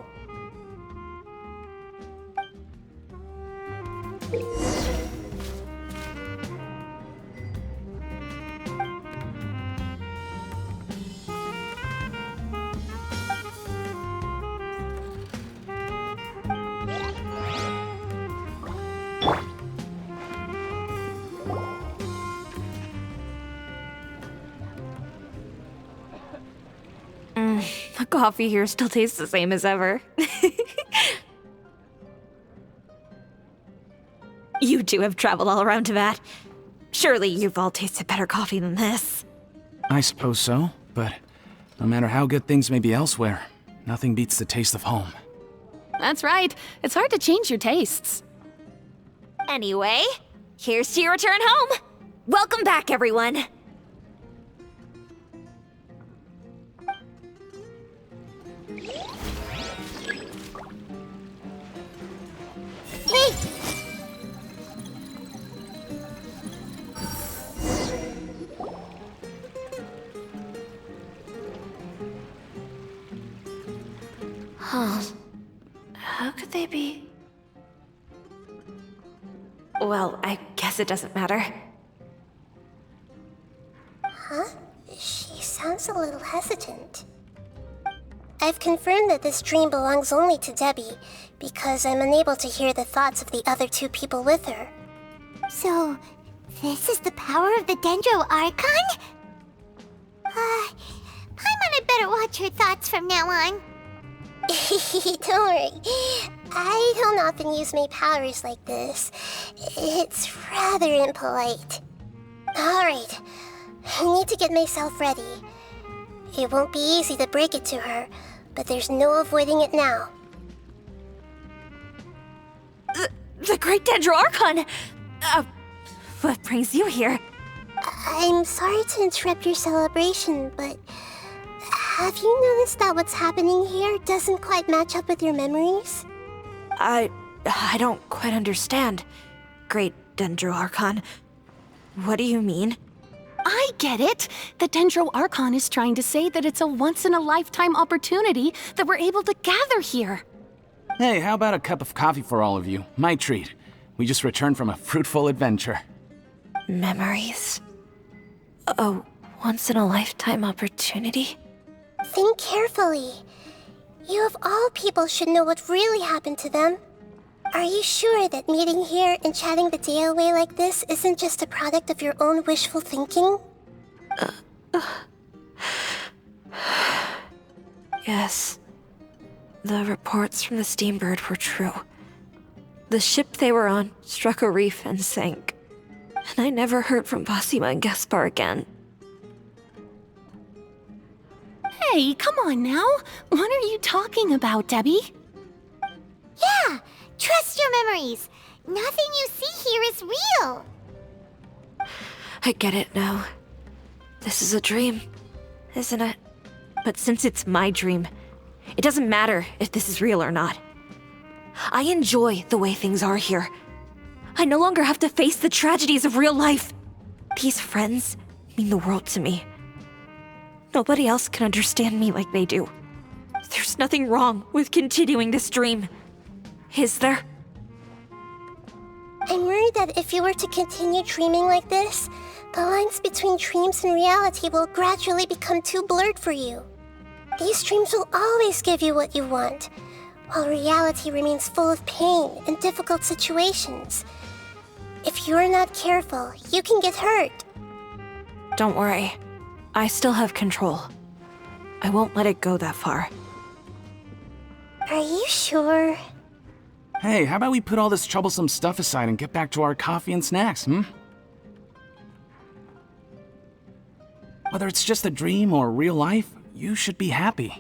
The coffee here still tastes the same as ever. You two have traveled all around Tibet. Surely you've all tasted better coffee than this. I suppose so, but no matter how good things may be elsewhere, nothing beats the taste of home. That's right. It's hard to change your tastes. Anyway, here's to your return home. Welcome back, everyone. Hey! Huh. How could they be? Well, I guess it doesn't matter. Huh? She sounds a little hesitant. I've confirmed that this dream belongs only to Debbie, because I'm unable to hear the thoughts of the other two people with her. So, this is the power of the Dendro Archon? Paimon had better watch her thoughts from now on. Don't worry. I don't often use my powers like this. It's rather impolite. Alright, I need to get myself ready. It won't be easy to break it to her, but there's no avoiding it now. The Great Dendro Archon! What brings you here? I'm sorry to interrupt your celebration, but have you noticed that what's happening here doesn't quite match up with your memories? I don't quite understand. Great Dendro Archon. What do you mean? I get it. The Dendro Archon is trying to say that it's a once-in-a-lifetime opportunity that we're able to gather here. Hey, how about a cup of coffee for all of you? My treat. We just returned from a fruitful adventure. Memories. A once-in-a-lifetime opportunity? Think carefully. You of all people should know what really happened to them. Are you sure that meeting here and chatting the day away like this isn't just a product of your own wishful thinking? Yes. The reports from the Steambird were true. The ship they were on struck a reef and sank. And I never heard from Basima and Gaspar again. Hey, come on now. What are you talking about, Debbie? Yeah, trust your memories. Nothing you see here is real. I get it now. This is a dream, isn't it? But since it's my dream, it doesn't matter if this is real or not. I enjoy the way things are here. I no longer have to face the tragedies of real life. These friends mean the world to me. Nobody else can understand me like they do. There's nothing wrong with continuing this dream. Is there? I'm worried that if you were to continue dreaming like this, the lines between dreams and reality will gradually become too blurred for you. These dreams will always give you what you want, while reality remains full of pain and difficult situations. If you're not careful, you can get hurt. Don't worry. I still have control. I won't let it go that far. Are you sure? Hey, how about we put all this troublesome stuff aside and get back to our coffee and snacks, Whether it's just a dream or real life, you should be happy.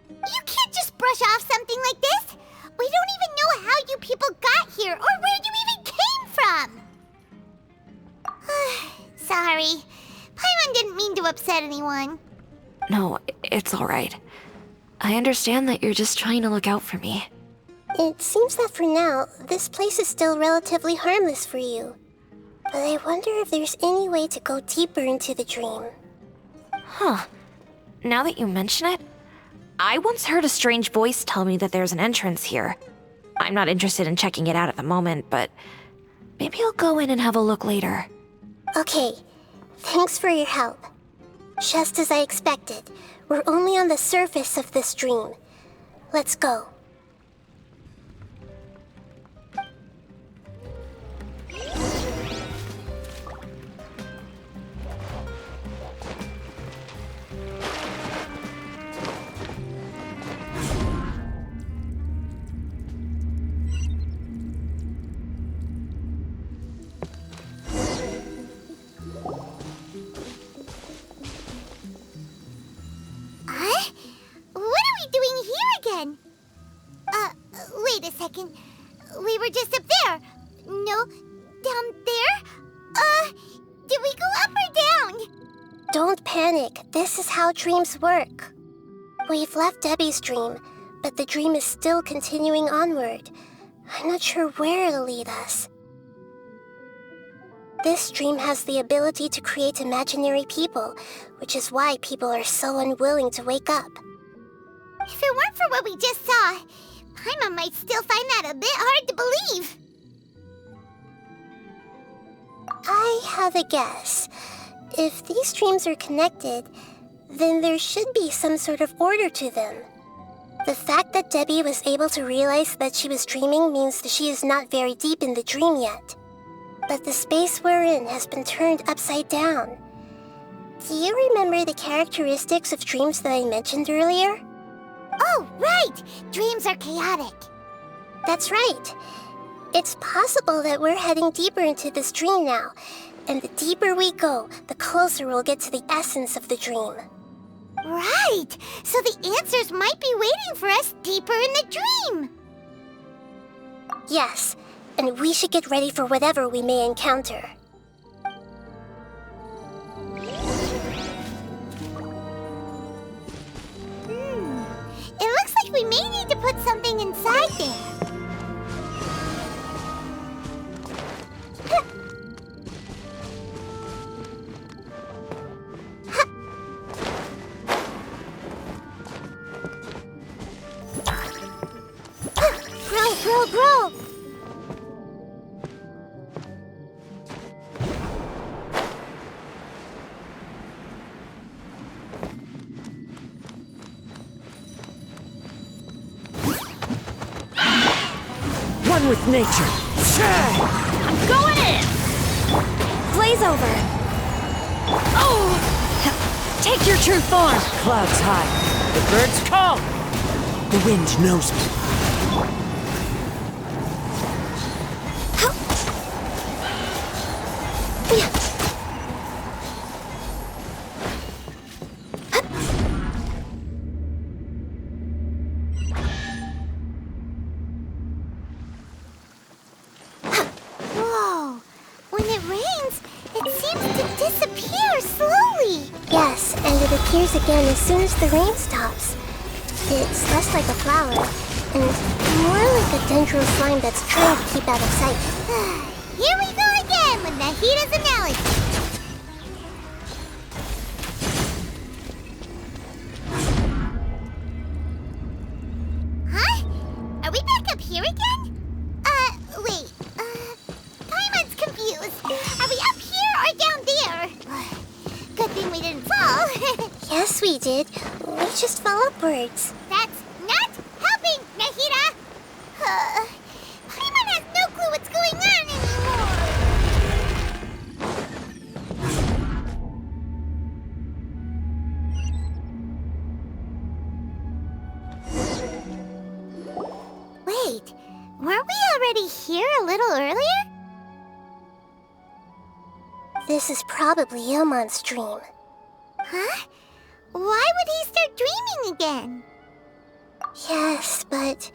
You can't just brush off something like this. We don't even know how you people got here or where you even came from. Sorry. Paimon didn't mean to upset anyone. No, it's alright. I understand that you're just trying to look out for me. It seems that for now, this place is still relatively harmless for you. But I wonder if there's any way to go deeper into the dream. Huh. Now that you mention it, I once heard a strange voice tell me that there's an entrance here. I'm not interested in checking it out at the moment, but maybe I'll go in and have a look later. Okay. Thanks for your help. Just as I expected, we're only on the surface of this dream. Let's go. Wait a second. We were just up there. No, down there? Did we go up or down? Don't panic. This is how dreams work. We've left Debbie's dream, but the dream is still continuing onward. I'm not sure where it'll lead us. This dream has the ability to create imaginary people, which is why people are so unwilling to wake up. If it weren't for what we just saw, Paimon might still find that a bit hard to believe. I have a guess. If these dreams are connected, then there should be some sort of order to them. The fact that Debbie was able to realize that she was dreaming means that she is not very deep in the dream yet. but the space we're in has been turned upside down. Do you remember the characteristics of dreams that I mentioned earlier? Oh, right! Dreams are chaotic. That's right. It's possible that we're heading deeper into this dream now, and the deeper we go, the closer we'll get to the essence of the dream. Right! So the answers might be waiting for us deeper in the dream! Yes, and we should get ready for whatever we may encounter. It looks like we may need to put something inside there. Grow! One with nature. I'm going in! Blaze over! Oh! Take your true form! Clouds high. The birds call. The wind knows me. Whoa! When it rains, it seems to disappear slowly. Yes, and it appears again as soon as the rain stops. It's less like a flower, and more like a dendro slime that's trying to keep out of sight. Here we go again with Nahida's analogy. Huh? Are we back up here again? Wait. Paimon's confused. Are we up here or down there? Good thing we didn't fall. Yes, we did. We just fell upwards. That's not helping, Nahida! Paimon has no clue what's going on anymore. Wait, weren't we already here a little earlier? This is probably Ilmon's dream. Huh? Why would he start dreaming again? Yes, but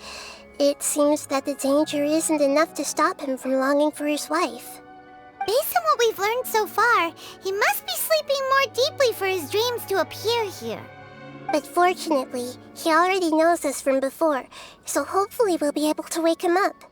it seems that the danger isn't enough to stop him from longing for his wife. Based on what we've learned so far, he must be sleeping more deeply for his dreams to appear here. But fortunately, he already knows us from before, so hopefully we'll be able to wake him up.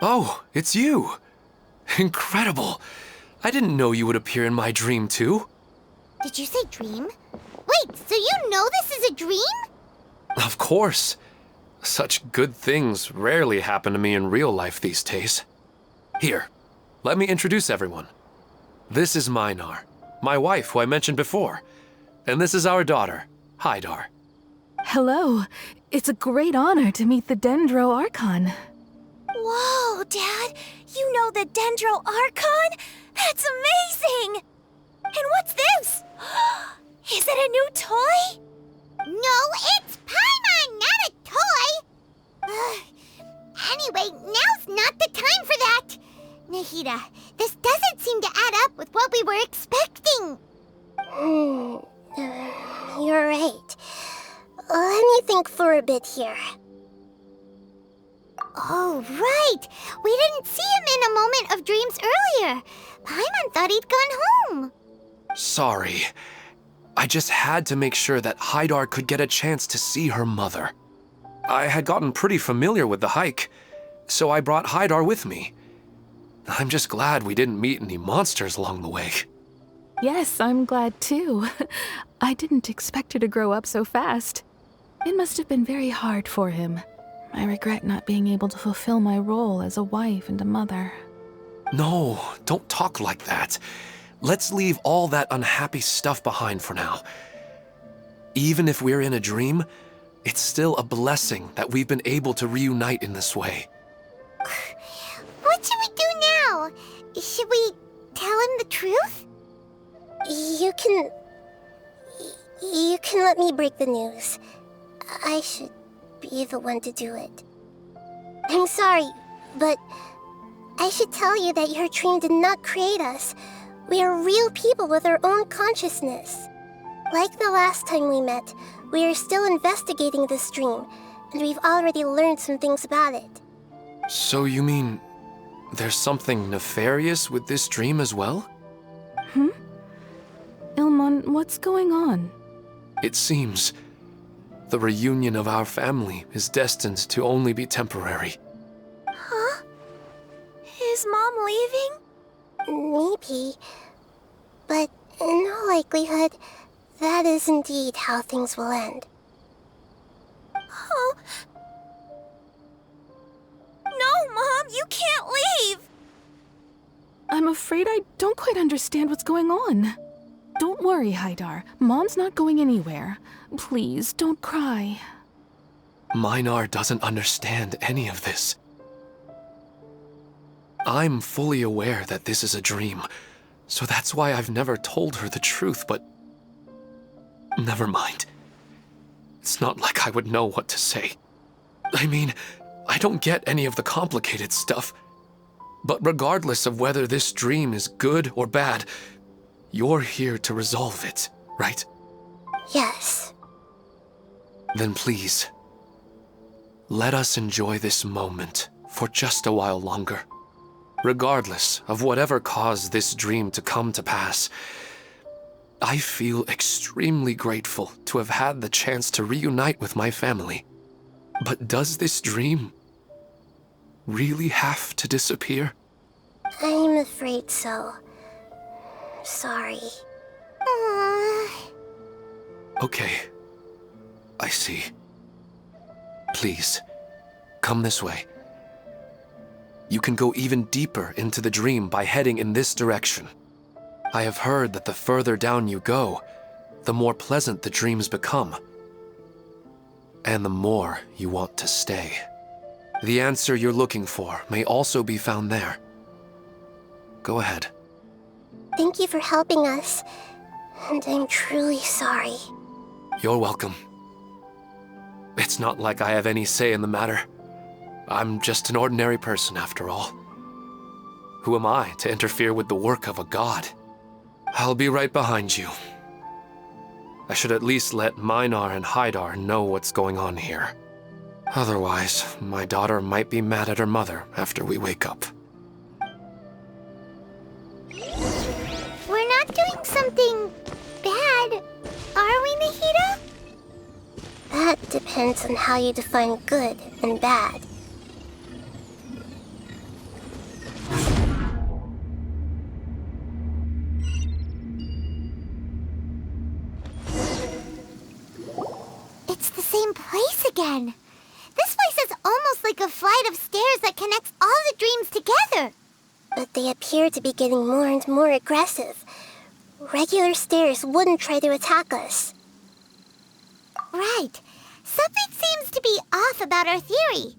Oh, it's you! Incredible! I didn't know you would appear in my dream, too. Did you say dream? Wait, so you know this is a dream? Of course. Such good things rarely happen to me in real life these days. Here, let me introduce everyone. This is Minar, my wife who I mentioned before. And this is our daughter, Hydar. Hello. It's a great honor to meet the Dendro Archon. Whoa, Dad! You know the Dendro Archon? That's amazing! And what's this? Is it a new toy? No, it's Paimon, not a toy! Anyway, now's not the time for that! Nahida, this doesn't seem to add up with what we were expecting. You're right. Let me think for a bit here. Oh, right! We didn't see him in a moment of dreams earlier. Paimon thought he'd gone home. Sorry. I just had to make sure that Hydar could get a chance to see her mother. I had gotten pretty familiar with the hike, so I brought Hydar with me. I'm just glad we didn't meet any monsters along the way. Yes, I'm glad too. I didn't expect her to grow up so fast. It must have been very hard for him. I regret not being able to fulfill my role as a wife and a mother. No, don't talk like that. Let's leave all that unhappy stuff behind for now. Even if we're in a dream, it's still a blessing that we've been able to reunite in this way. What should we do now? Should we tell him the truth? You can let me break the news. I should be the one to do it. I'm sorry, but I should tell you that your dream did not create us. We are real people with our own consciousness. Like the last time we met, we are still investigating this dream, and we've already learned some things about it. So you mean there's something nefarious with this dream as well? Ilmon, what's going on? It seems the reunion of our family is destined to only be temporary. Huh? Is Mom leaving? Maybe. But in all likelihood, that is indeed how things will end. Oh. No, Mom, you can't leave! I'm afraid I don't quite understand what's going on. Don't worry, Haidar. Mom's not going anywhere. Please, don't cry. Minar doesn't understand any of this. I'm fully aware that this is a dream, so that's why I've never told her the truth, but... Never mind. It's not like I would know what to say. I mean, I don't get any of the complicated stuff. But regardless of whether this dream is good or bad, you're here to resolve it, right? Yes. Then please, let us enjoy this moment for just a while longer. Regardless of whatever caused this dream to come to pass, I feel extremely grateful to have had the chance to reunite with my family. But does this dream really have to disappear? I'm afraid so. Sorry. Okay. I see. Please, come this way. You can go even deeper into the dream by heading in this direction. I have heard that the further down you go, the more pleasant the dreams become. And the more you want to stay. The answer you're looking for may also be found there. Go ahead. Thank you for helping us, and I'm truly sorry. You're welcome. It's not like I have any say in the matter. I'm just an ordinary person after all. Who am I to interfere with the work of a god? I'll be right behind you. I should at least let Minar and Haidar know what's going on here. Otherwise, my daughter might be mad at her mother after we wake up. We're not doing something bad, are we, Nahida? That depends on how you define good and bad. It's the same place again. This place is almost like a flight of stairs that connects all the dreams together. But they appear to be getting more and more aggressive. Regular stairs wouldn't try to attack us. Right. Something seems to be off about our theory.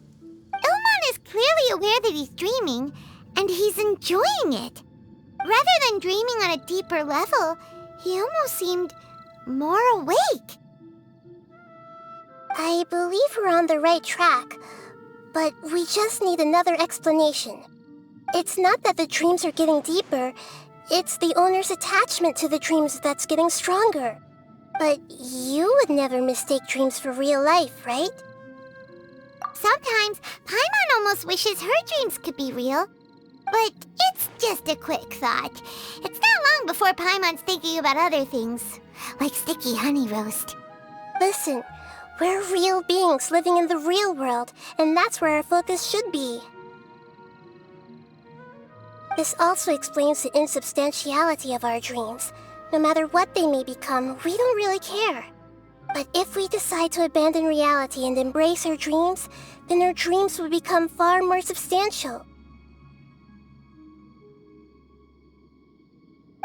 Ilmon is clearly aware that he's dreaming, and he's enjoying it. Rather than dreaming on a deeper level, he almost seemed more awake. I believe we're on the right track, but we just need another explanation. It's not that the dreams are getting deeper, it's the owner's attachment to the dreams that's getting stronger. But you would never mistake dreams for real life, right? Sometimes, Paimon almost wishes her dreams could be real. But it's just a quick thought. It's not long before Paimon's thinking about other things, like sticky honey roast. Listen, we're real beings living in the real world, and that's where our focus should be. This also explains the insubstantiality of our dreams. No matter what they may become, we don't really care. But if we decide to abandon reality and embrace our dreams, then our dreams will become far more substantial.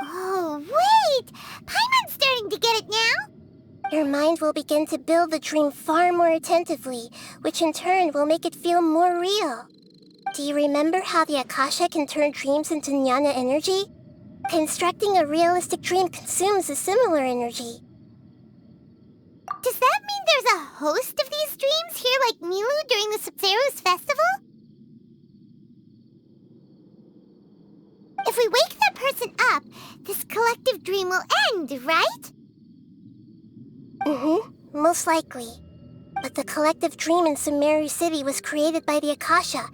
Oh, wait! Paimon's starting to get it now! Your mind will begin to build the dream far more attentively, which in turn will make it feel more real. Do you remember how the Akasha can turn dreams into jnana energy? Constructing a realistic dream consumes a similar energy. Does that mean there's a host of these dreams here like Milu during the Sabzeruz festival? If we wake that person up, this collective dream will end, right? Most likely. But the collective dream in Sumeru City was created by the Akasha,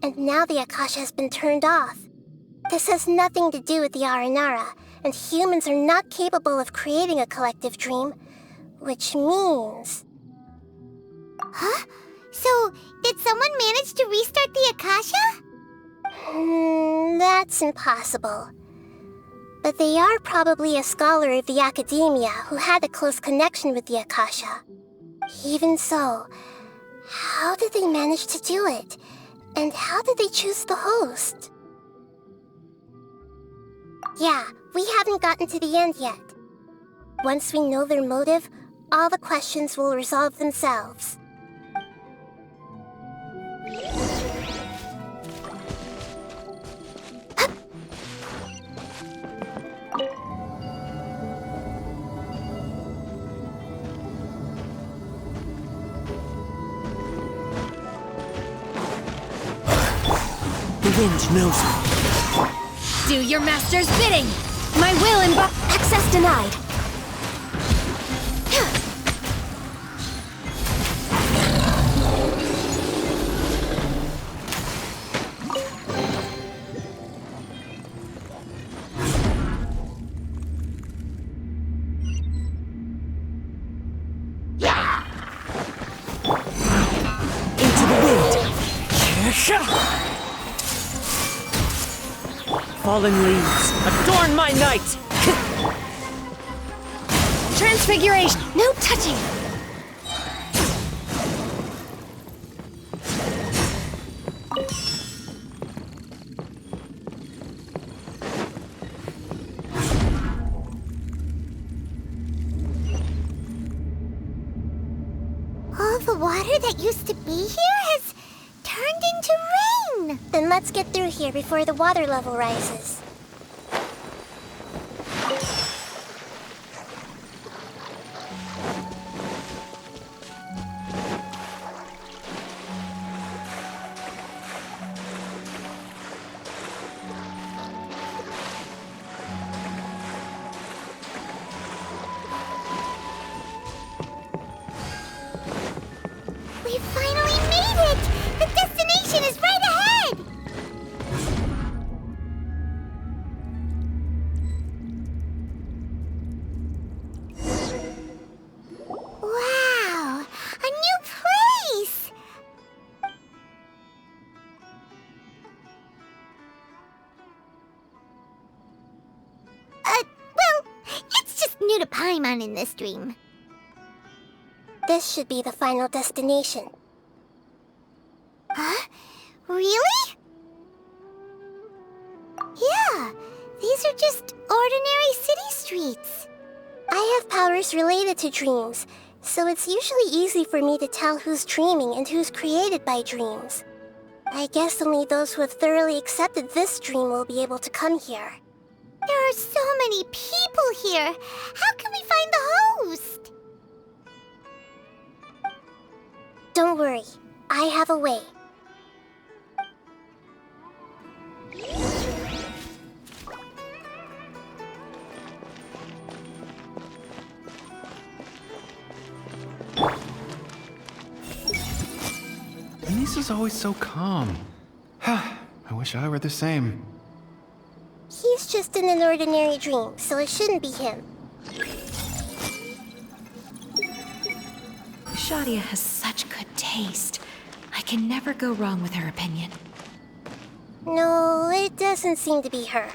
and now the Akasha has been turned off. This has nothing to do with the Aranara, and humans are not capable of creating a collective dream, which means... Huh? So, did someone manage to restart the Akasha? That's impossible. But they are probably a scholar of the academia who had a close connection with the Akasha. Even so, how did they manage to do it? And how did they choose the host? Yeah, we haven't gotten to the end yet. Once we know their motive, all the questions will resolve themselves. The wind knows me. Do your master's bidding! My will and access denied! Into the wind! Fallen leaves, adorn my night! Transfiguration! No touching! All the water that used to be here has turned into rain! Then let's get through here before the water level rises. We finally made it! The destination is right ahead! Wow! A new place! Well, it's just new to Paimon in this dream. This should be the final destination. Huh? Really? Yeah, these are just ordinary city streets. I have powers related to dreams, so it's usually easy for me to tell who's dreaming and who's created by dreams. I guess only those who have thoroughly accepted this dream will be able to come here. There are so many people here. How can we find the host? Don't worry, I have a way. Lisa's always so calm. I wish I were the same. He's just in an ordinary dream, so it shouldn't be him. Shadia has such good taste. I can never go wrong with her opinion. No, it doesn't seem to be her.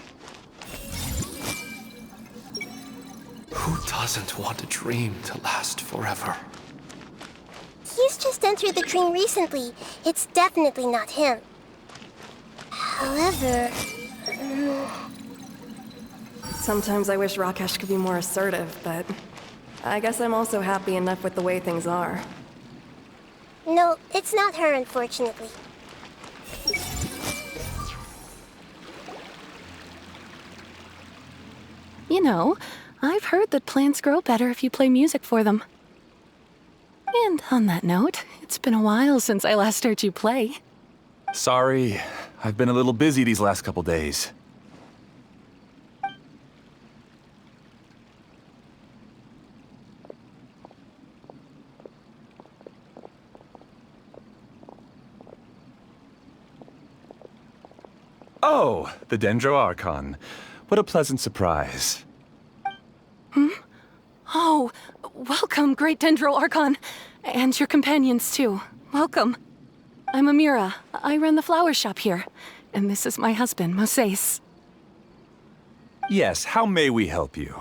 Who doesn't want a dream to last forever. He's just entered the dream recently. It's definitely not him. However... Sometimes I wish Rakesh could be more assertive, but I guess I'm also happy enough with the way things are. No, it's not her, unfortunately. You know, I've heard that plants grow better if you play music for them. And on that note, it's been a while since I last heard you play. Sorry, I've been a little busy these last couple days. Oh, the Dendro Archon. What a pleasant surprise. Oh, welcome, Great Dendro Archon. And your companions, too. Welcome. I'm Amira. I run the flower shop here. And this is my husband, Moses. Yes, how may we help you?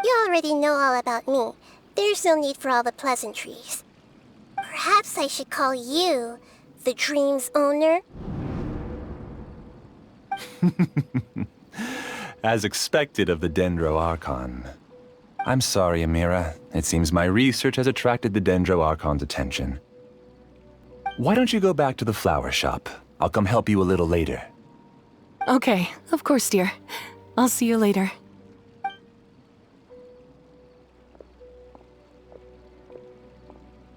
You already know all about me. There's no need for all the pleasantries. Perhaps I should call you the dream's owner? As expected of the Dendro Archon. I'm sorry, Amira. It seems my research has attracted the Dendro Archon's attention. Why don't you go back to the flower shop? I'll come help you a little later. Okay, of course, dear. I'll see you later.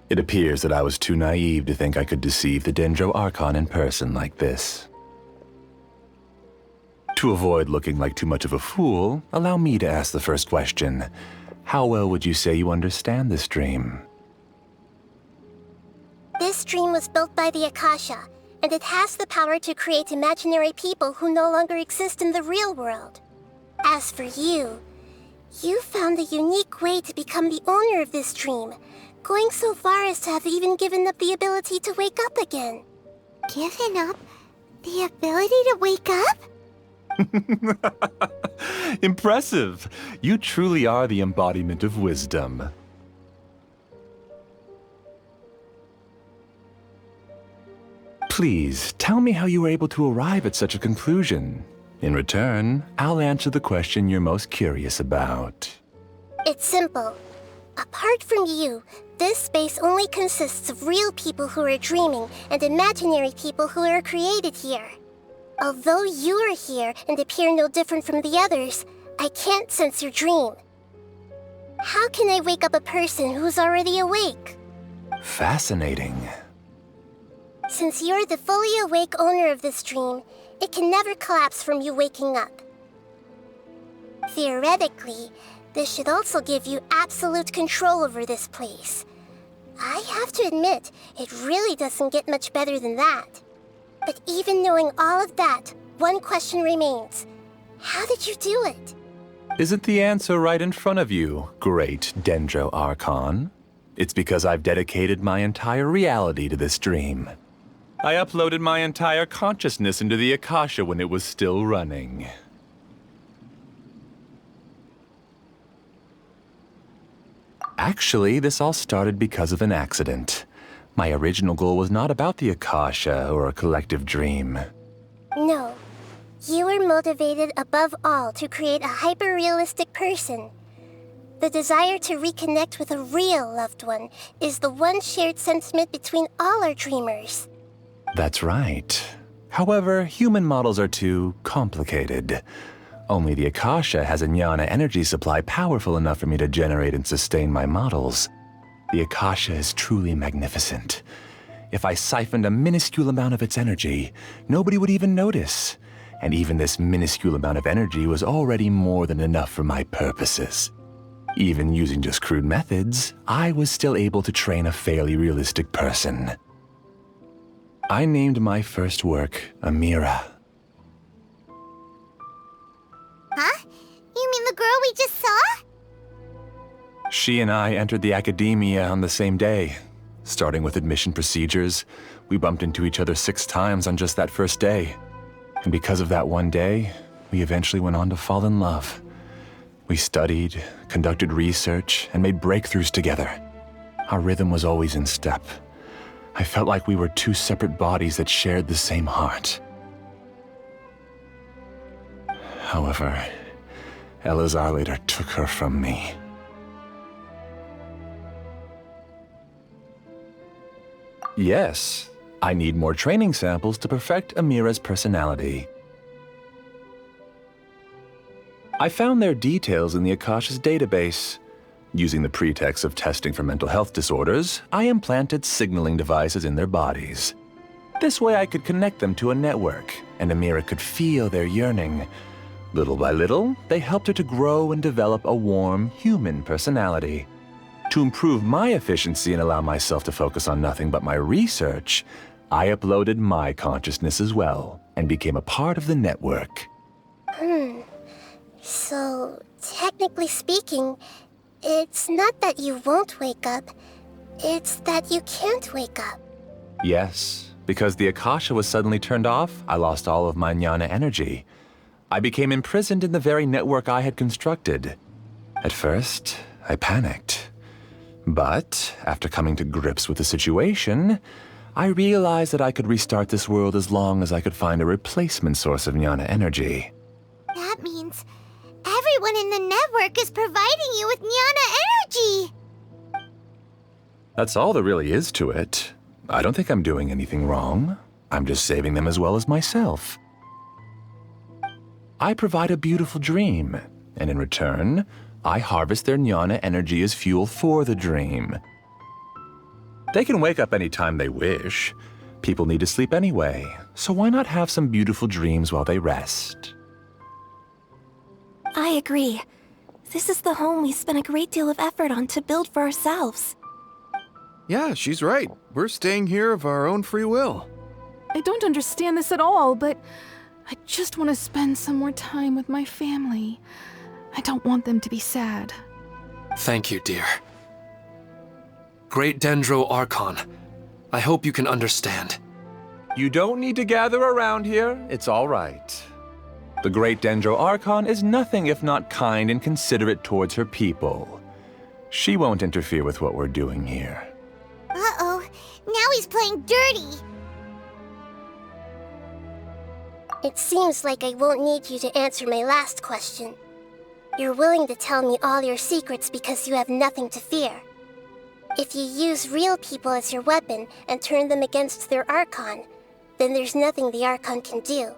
It appears that I was too naive to think I could deceive the Dendro Archon in person like this. To avoid looking like too much of a fool, allow me to ask the first question. How well would you say you understand this dream? This dream was built by the Akasha, and it has the power to create imaginary people who no longer exist in the real world. As for you, you found a unique way to become the owner of this dream, going so far as to have even given up the ability to wake up again. Given up the ability to wake up? Impressive! You truly are the embodiment of wisdom. Please, tell me how you were able to arrive at such a conclusion. In return, I'll answer the question you're most curious about. It's simple. Apart from you, this space only consists of real people who are dreaming and imaginary people who are created here. Although you are here and appear no different from the others, I can't sense your dream. How can I wake up a person who's already awake? Fascinating. Since you're the fully awake owner of this dream, it can never collapse from you waking up. Theoretically, this should also give you absolute control over this place. I have to admit, it really doesn't get much better than that. But even knowing all of that, one question remains. How did you do it? Isn't the answer right in front of you, Great Dendro Archon? It's because I've dedicated my entire reality to this dream. I uploaded my entire consciousness into the Akasha when it was still running. Actually, this all started because of an accident. My original goal was not about the Akasha or a collective dream. No. You were motivated above all to create a hyper-realistic person. The desire to reconnect with a real loved one is the one shared sentiment between all our dreamers. That's right. However, human models are too complicated. Only the Akasha has a jnana energy supply powerful enough for me to generate and sustain my models. The Akasha is truly magnificent. If I siphoned a minuscule amount of its energy, nobody would even notice. And even this minuscule amount of energy was already more than enough for my purposes. Even using just crude methods, I was still able to train a fairly realistic person. I named my first work Amira. Huh? You mean the girl we just saw? She and I entered the academia on the same day. Starting with admission procedures, we bumped into each other 6 times on just that first day. And because of that one day, we eventually went on to fall in love. We studied, conducted research, and made breakthroughs together. Our rhythm was always in step. I felt like we were two separate bodies that shared the same heart. However, Elazar later took her from me. Yes, I need more training samples to perfect Amira's personality. I found their details in the Akasha's database. Using the pretext of testing for mental health disorders, I implanted signaling devices in their bodies. This way I could connect them to a network, and Amira could feel their yearning. Little by little, they helped her to grow and develop a warm, human personality. To improve my efficiency and allow myself to focus on nothing but my research, I uploaded my consciousness as well, and became a part of the network. So, technically speaking, it's not that you won't wake up, it's that you can't wake up. Yes, because the Akasha was suddenly turned off, I lost all of my jnana energy. I became imprisoned in the very network I had constructed. At first, I panicked. But, after coming to grips with the situation, I realized that I could restart this world as long as I could find a replacement source of jnana energy. That means everyone in the network is providing you with jnana energy! That's all there really is to it. I don't think I'm doing anything wrong. I'm just saving them as well as myself. I provide a beautiful dream, and in return, I harvest their jnana energy as fuel for the dream. They can wake up any time they wish. People need to sleep anyway, so why not have some beautiful dreams while they rest? I agree. This is the home we spent a great deal of effort on to build for ourselves. Yeah, she's right. We're staying here of our own free will. I don't understand this at all, but I just want to spend some more time with my family. I don't want them to be sad. Thank you, dear. Great Dendro Archon, I hope you can understand. You don't need to gather around here. It's all right. The Great Dendro Archon is nothing if not kind and considerate towards her people. She won't interfere with what we're doing here. Uh-oh, now he's playing dirty! It seems like I won't need you to answer my last question. You're willing to tell me all your secrets because you have nothing to fear. If you use real people as your weapon and turn them against their Archon, then there's nothing the Archon can do.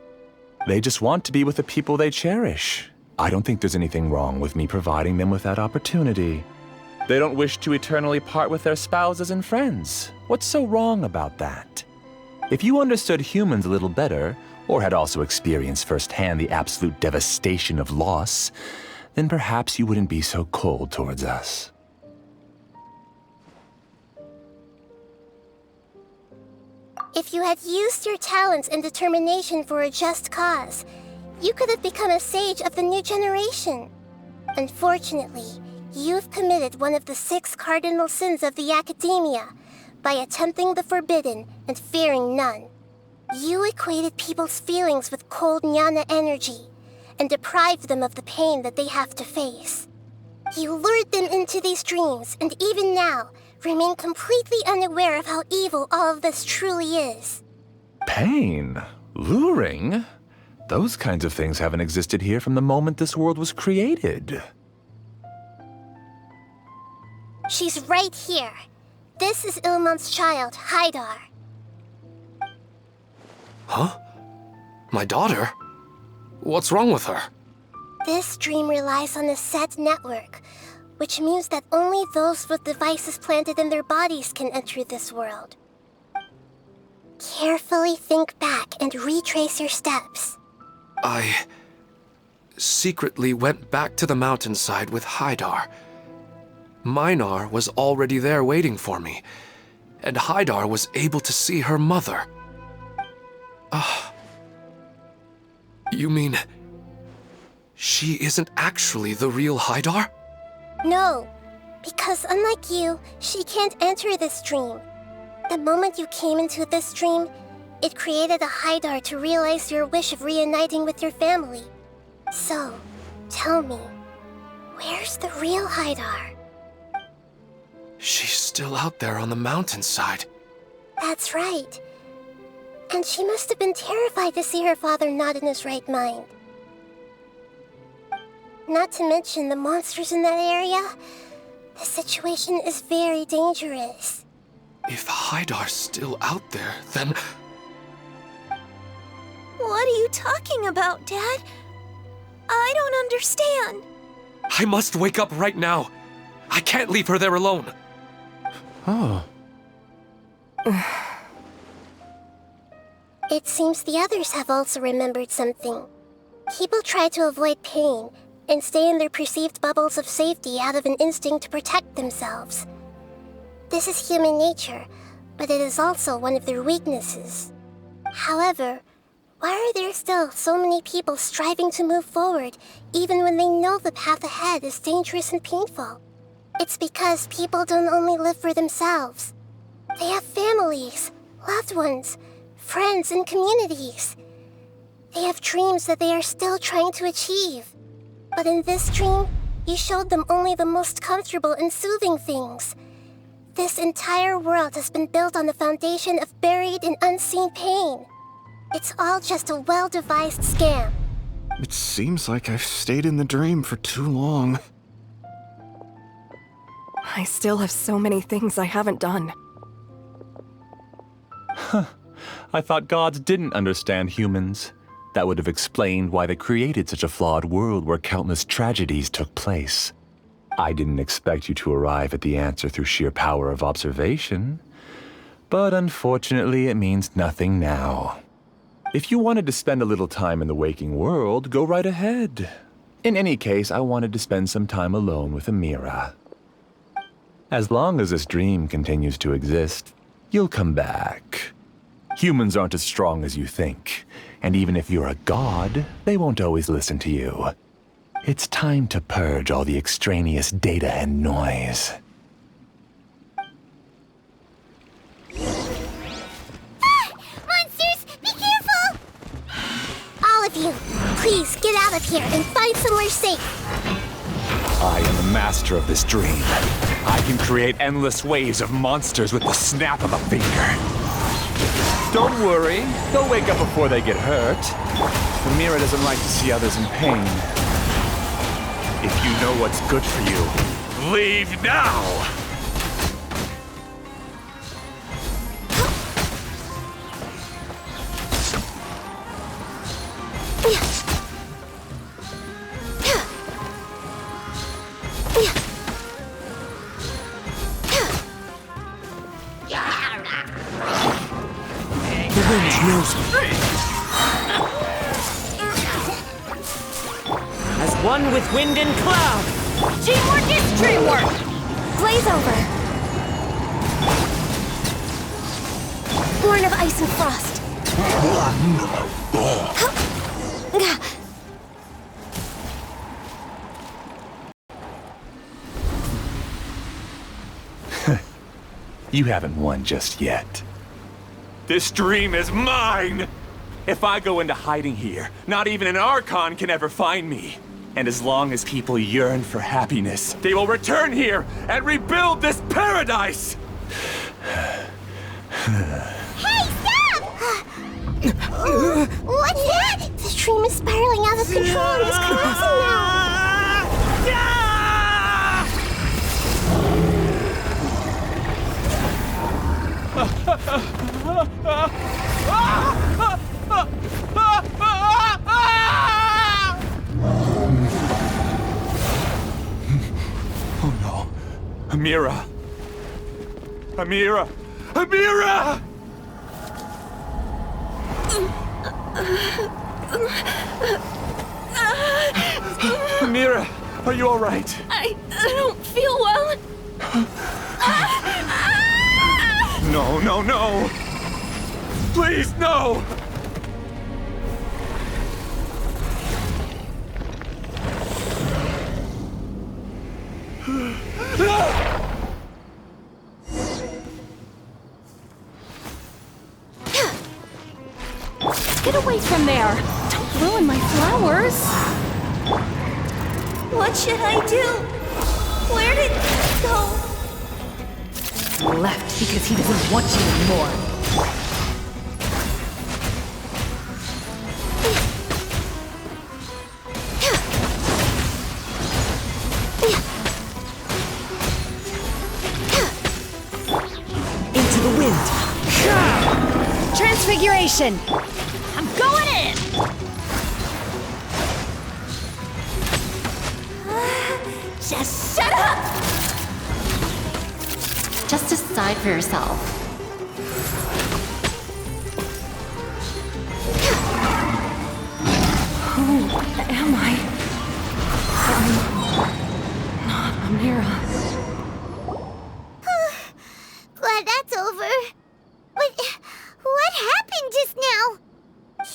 They just want to be with the people they cherish. I don't think there's anything wrong with me providing them with that opportunity. They don't wish to eternally part with their spouses and friends. What's so wrong about that? If you understood humans a little better, or had also experienced firsthand the absolute devastation of loss, then perhaps you wouldn't be so cold towards us. If you had used your talents and determination for a just cause, you could have become a sage of the new generation. Unfortunately, you've committed one of the 6 cardinal sins of the Academia by attempting the forbidden and fearing none. You equated people's feelings with cold jnana energy and deprived them of the pain that they have to face. You lured them into these dreams, and even now, remain completely unaware of how evil all of this truly is. Pain? Luring? Those kinds of things haven't existed here from the moment this world was created. She's right here. This is Ilmon's child, Haidar. Huh? My daughter? What's wrong with her? This dream relies on a set network, which means that only those with devices planted in their bodies can enter this world. Carefully think back and retrace your steps. I secretly went back to the mountainside with Haidar. Minar was already there waiting for me, and Haidar was able to see her mother. You mean she isn't actually the real Haidar? No, because unlike you, she can't enter this dream. The moment you came into this dream, it created a Haidar to realize your wish of reuniting with your family. So, tell me, Where's the real Haidar? She's still out there on the mountainside. That's right. And she must have been terrified to see her father not in his right mind. Not to mention the monsters in that area. The situation is very dangerous. If Haidar's still out there, then... What are you talking about, Dad? I don't understand. I must wake up right now. I can't leave her there alone. Oh. It seems the others have also remembered something. People try to avoid pain and stay in their perceived bubbles of safety out of an instinct to protect themselves. This is human nature, but it is also one of their weaknesses. However, why are there still so many people striving to move forward even when they know the path ahead is dangerous and painful? It's because people don't only live for themselves. They have families, loved ones, friends, and communities. They have dreams that they are still trying to achieve. But in this dream, you showed them only the most comfortable and soothing things. This entire world has been built on the foundation of buried and unseen pain. It's all just a well-devised scam. It seems like I've stayed in the dream for too long. I still have so many things I haven't done. Huh. I thought gods didn't understand humans. That would have explained why they created such a flawed world where countless tragedies took place. I didn't expect you to arrive at the answer through sheer power of observation. But unfortunately, it means nothing now. If you wanted to spend a little time in the waking world, go right ahead. In any case, I wanted to spend some time alone with Amira. As long as this dream continues to exist, you'll come back. Humans aren't as strong as you think, and even if you're a god, they won't always listen to you. It's time to purge all the extraneous data and noise. Monsters, be careful! All of you, please get out of here and find somewhere safe. I am the master of this dream. I can create endless waves of monsters with the snap of a finger. Don't worry, they'll wake up before they get hurt. Amira doesn't like to see others in pain. If you know what's good for you, leave now! The wind knows me. As one with wind and cloud. Teamwork is dreamwork! Blaze over. Born of ice and frost. You haven't won just yet. This dream is mine! If I go into hiding here, not even an Archon can ever find me. And as long as people yearn for happiness, they will return here and rebuild this paradise! Hey, stop! What's that? The dream is spiraling out of control and is collapsing now. Oh no. Amira! Amira! Amira! Amira, are you all right? I don't feel well. No, no, no! Please, no! Get away from there! Don't ruin my flowers! What should I do? Where did he go? Left because he doesn't want you anymore. Into the wind. Transfiguration. I'm going in. Just shut up! Just decide for yourself. Who am I? I'm not Amira. Glad that's over. But what happened just now?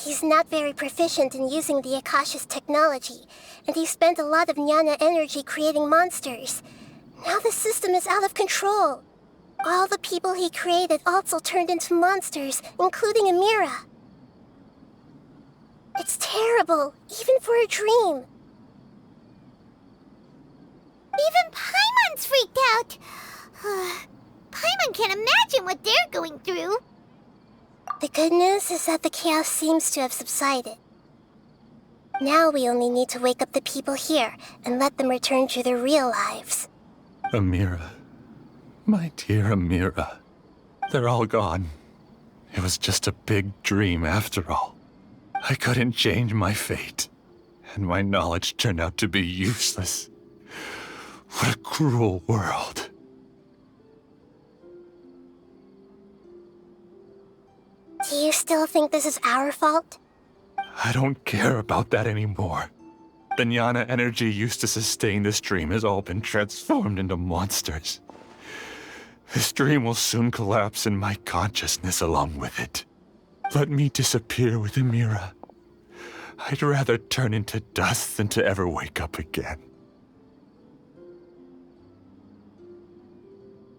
He's not very proficient in using the Akasha's technology, and he spent a lot of jnana energy creating monsters. Now the system is out of control. All the people he created also turned into monsters, including Amira. It's terrible, even for a dream. Even Paimon's freaked out. Paimon can't imagine what they're going through. The good news is that the chaos seems to have subsided. Now we only need to wake up the people here and let them return to their real lives. Amira. My dear Amira. They're all gone. It was just a big dream after all. I couldn't change my fate, and my knowledge turned out to be useless. What a cruel world. Do you still think this is our fault? I don't care about that anymore. The jnana energy used to sustain this dream has all been transformed into monsters. This dream will soon collapse and my consciousness along with it. Let me disappear with Amira. I'd rather turn into dust than to ever wake up again.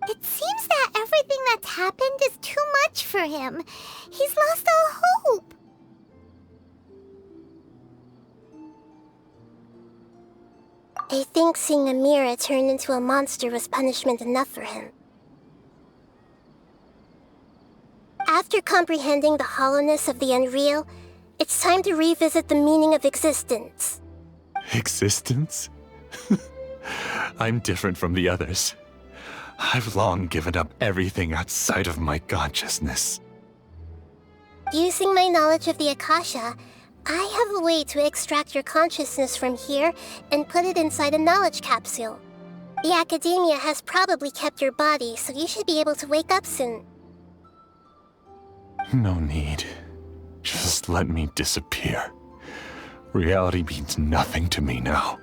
It seems that everything that's happened is too much for him. He's lost all hope. I think seeing Amira turn into a monster was punishment enough for him. After comprehending the hollowness of the unreal, it's time to revisit the meaning of existence. Existence? I'm different from the others. I've long given up everything outside of my consciousness. Using my knowledge of the Akasha, I have a way to extract your consciousness from here and put it inside a knowledge capsule. The Academia has probably kept your body, so you should be able to wake up soon. No need. Just let me disappear. Reality means nothing to me now.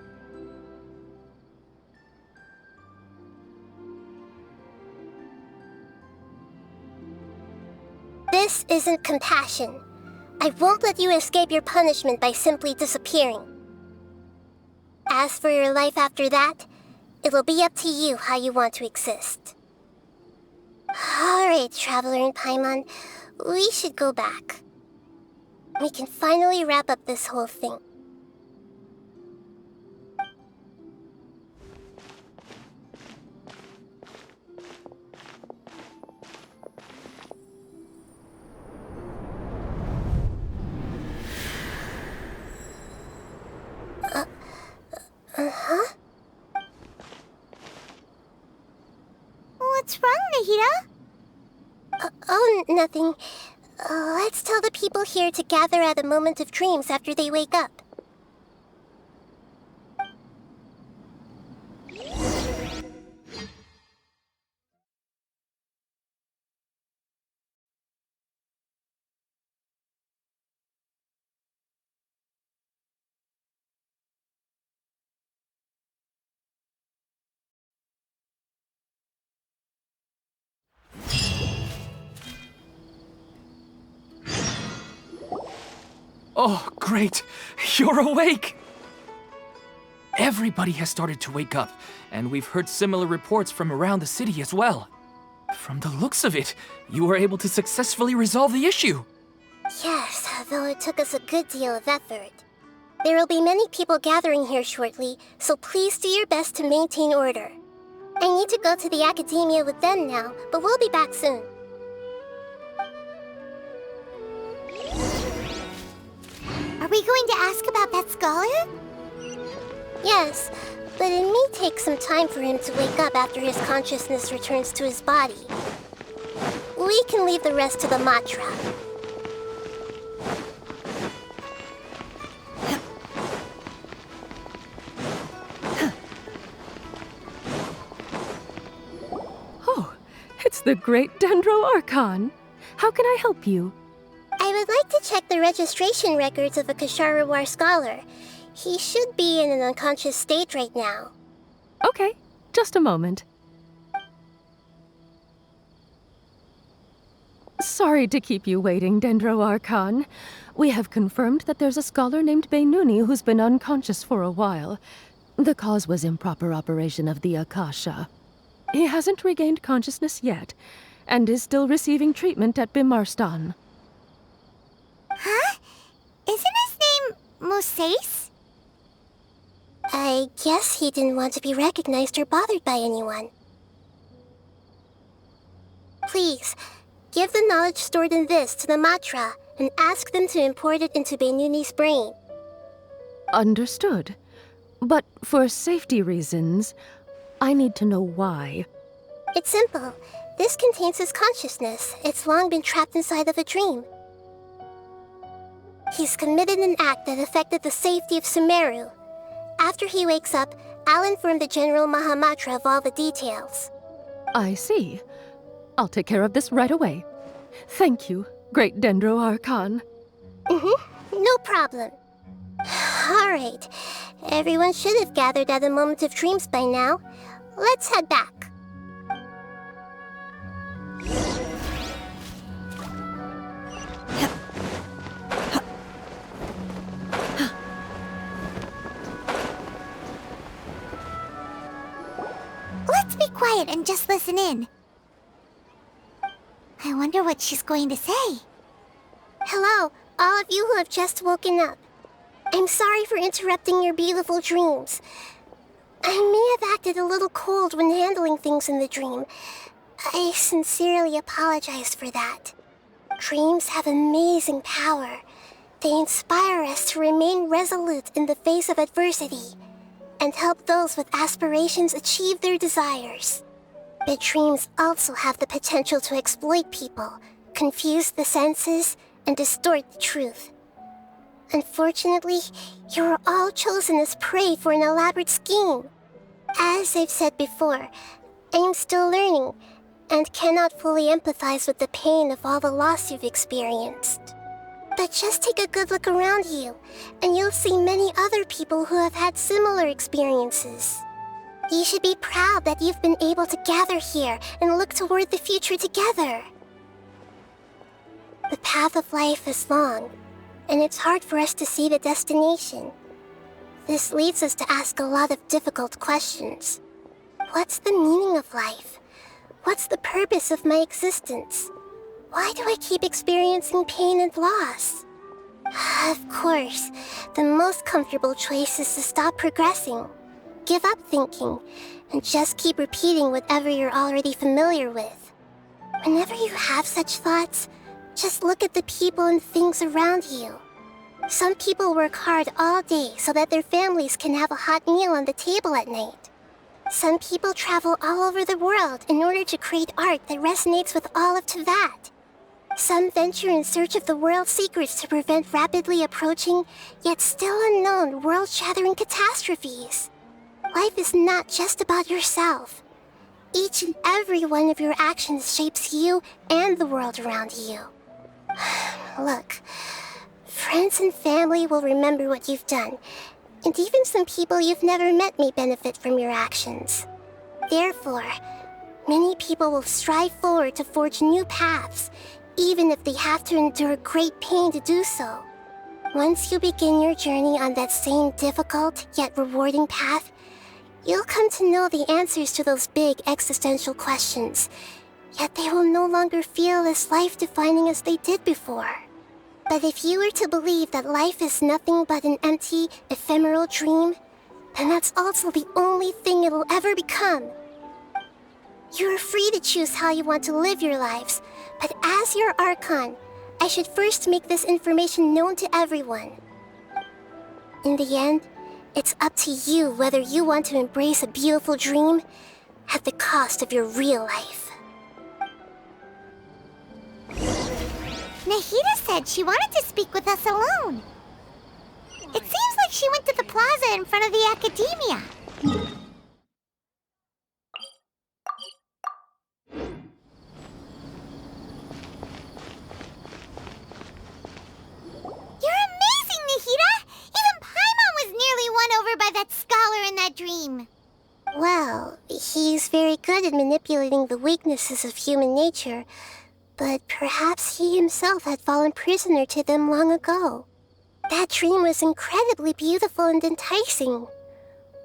This isn't compassion. I won't let you escape your punishment by simply disappearing. As for your life after that, it'll be up to you how you want to exist. Alright, Traveler and Paimon, we should go back. We can finally wrap up this whole thing. Uh-huh? What's wrong, Nahida? Oh, nothing. Let's tell the people here to gather at a moment of dreams after they wake up. Oh, great! You're awake! Everybody has started to wake up, and we've heard similar reports from around the city as well. From the looks of it, you were able to successfully resolve the issue. Yes, though it took us a good deal of effort. There will be many people gathering here shortly, so please do your best to maintain order. I need to go to the academia with them now, but we'll be back soon. Are we going to ask about that scholar? Yes, but it may take some time for him to wake up after his consciousness returns to his body. We can leave the rest to the mantra. Oh, it's the great Dendro Archon. How can I help you? I would like to check the registration records of a Kasharawar scholar. He should be in an unconscious state right now. Okay, just a moment. Sorry to keep you waiting, Dendro Archon. We have confirmed that there's a scholar named Beinuni who's been unconscious for a while. The cause was improper operation of the Akasha. He hasn't regained consciousness yet, and is still receiving treatment at Bimarstan. Huh? Isn't his name Moses? I guess he didn't want to be recognized or bothered by anyone. Please, give the knowledge stored in this to the Matra and ask them to import it into Beinuni's brain. Understood. But for safety reasons, I need to know why. It's simple. This contains his consciousness. It's long been trapped inside of a dream. He's committed an act that affected the safety of Sumeru. After he wakes up, I'll inform the General Mahamatra of all the details. I see. I'll take care of this right away. Thank you, Great Dendro Archon. No problem. All right. Everyone should have gathered at the Moment of Dreams by now. Let's head back. Let's be quiet and just listen in. I wonder what she's going to say. Hello, all of you who have just woken up. I'm sorry for interrupting your beautiful dreams. I may have acted a little cold when handling things in the dream. I sincerely apologize for that. Dreams have amazing power. They inspire us to remain resolute in the face of adversity and help those with aspirations achieve their desires. But dreams also have the potential to exploit people, confuse the senses, and distort the truth. Unfortunately, you are all chosen as prey for an elaborate scheme. As I've said before, I'm still learning and cannot fully empathize with the pain of all the loss you've experienced. But just take a good look around you, and you'll see many other people who have had similar experiences. You should be proud that you've been able to gather here and look toward the future together. The path of life is long, and it's hard for us to see the destination. This leads us to ask a lot of difficult questions. What's the meaning of life? What's the purpose of my existence? Why do I keep experiencing pain and loss? Of course, the most comfortable choice is to stop progressing. Give up thinking, and just keep repeating whatever you're already familiar with. Whenever you have such thoughts, just look at the people and things around you. Some people work hard all day so that their families can have a hot meal on the table at night. Some people travel all over the world in order to create art that resonates with all of Teyvat. Some venture in search of the world's secrets to prevent rapidly approaching, yet still unknown, world-shattering catastrophes. Life is not just about yourself. Each and every one of your actions shapes you and the world around you. Look, friends and family will remember what you've done, and even some people you've never met may benefit from your actions. Therefore, many people will strive forward to forge new paths, even if they have to endure great pain to do so. Once you begin your journey on that same difficult yet rewarding path, you'll come to know the answers to those big existential questions, yet they will no longer feel as life-defining as they did before. But if you were to believe that life is nothing but an empty, ephemeral dream, then that's also the only thing it'll ever become. You're free to choose how you want to live your lives, but as your Archon, I should first make this information known to everyone. In the end, it's up to you whether you want to embrace a beautiful dream at the cost of your real life. Nahida said she wanted to speak with us alone. It seems like she went to the plaza in front of the academia. You're amazing, Nahida! Even Paimon was nearly won over by that scholar in that dream. Well, he's very good at manipulating the weaknesses of human nature, but perhaps he himself had fallen prisoner to them long ago. That dream was incredibly beautiful and enticing.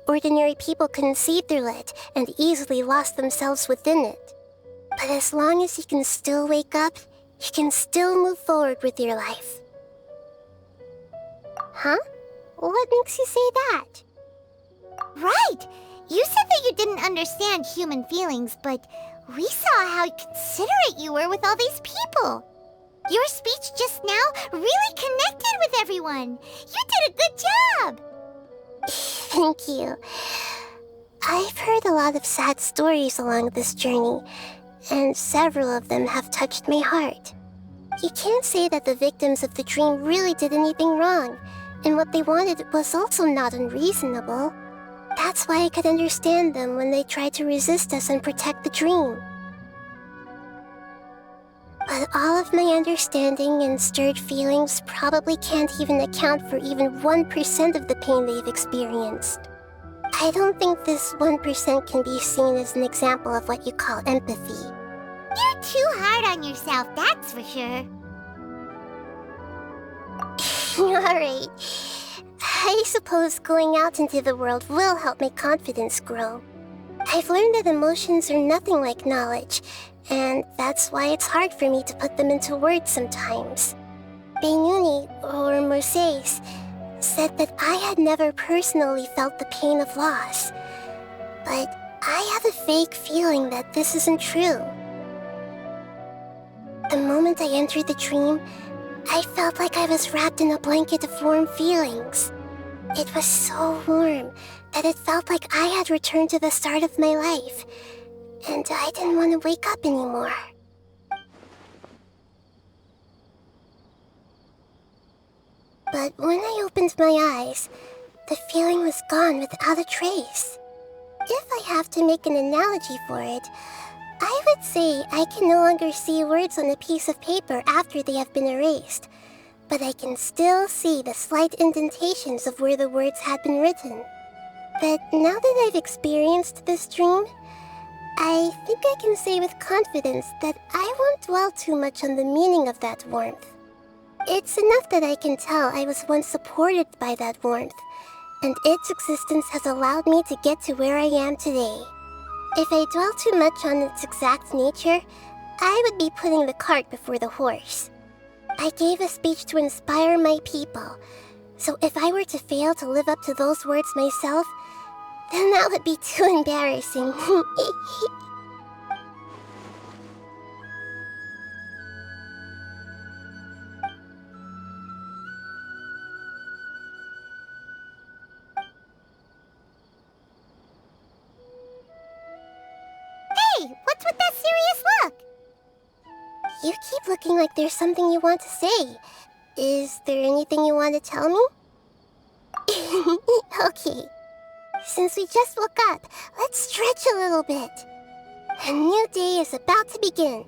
Ordinary people couldn't see through it and easily lost themselves within it. But as long as you can still wake up, you can still move forward with your life. Huh? What makes you say that? Right! You said that you didn't understand human feelings, but we saw how considerate you were with all these people. Your speech just now really connected with everyone. You did a good job. Thank you. I've heard a lot of sad stories along this journey, and several of them have touched my heart. You can't say that the victims of the dream really did anything wrong, and what they wanted was also not unreasonable. That's why I could understand them when they tried to resist us and protect the dream. But all of my understanding and stirred feelings probably can't even account for even 1% of the pain they've experienced. I don't think this 1% can be seen as an example of what you call empathy. You're too hard on yourself, that's for sure. Alright. I suppose going out into the world will help my confidence grow. I've learned that emotions are nothing like knowledge, and that's why it's hard for me to put them into words sometimes. Beinuni, or Mercedes, said that I had never personally felt the pain of loss. But I have a vague feeling that this isn't true. The moment I entered the dream, I felt like I was wrapped in a blanket of warm feelings. It was so warm that it felt like I had returned to the start of my life, and I didn't want to wake up anymore. But when I opened my eyes, the feeling was gone without a trace. If I have to make an analogy for it, I would say I can no longer see words on a piece of paper after they have been erased, but I can still see the slight indentations of where the words had been written. But now that I've experienced this dream, I think I can say with confidence that I won't dwell too much on the meaning of that warmth. It's enough that I can tell I was once supported by that warmth, and its existence has allowed me to get to where I am today. If I dwell too much on its exact nature, I would be putting the cart before the horse. I gave a speech to inspire my people, so if I were to fail to live up to those words myself, then that would be too embarrassing. Hey, what's with that serious look? You keep looking like there's something you want to say. Is there anything you want to tell me? Okay. Since we just woke up, let's stretch a little bit. A new day is about to begin.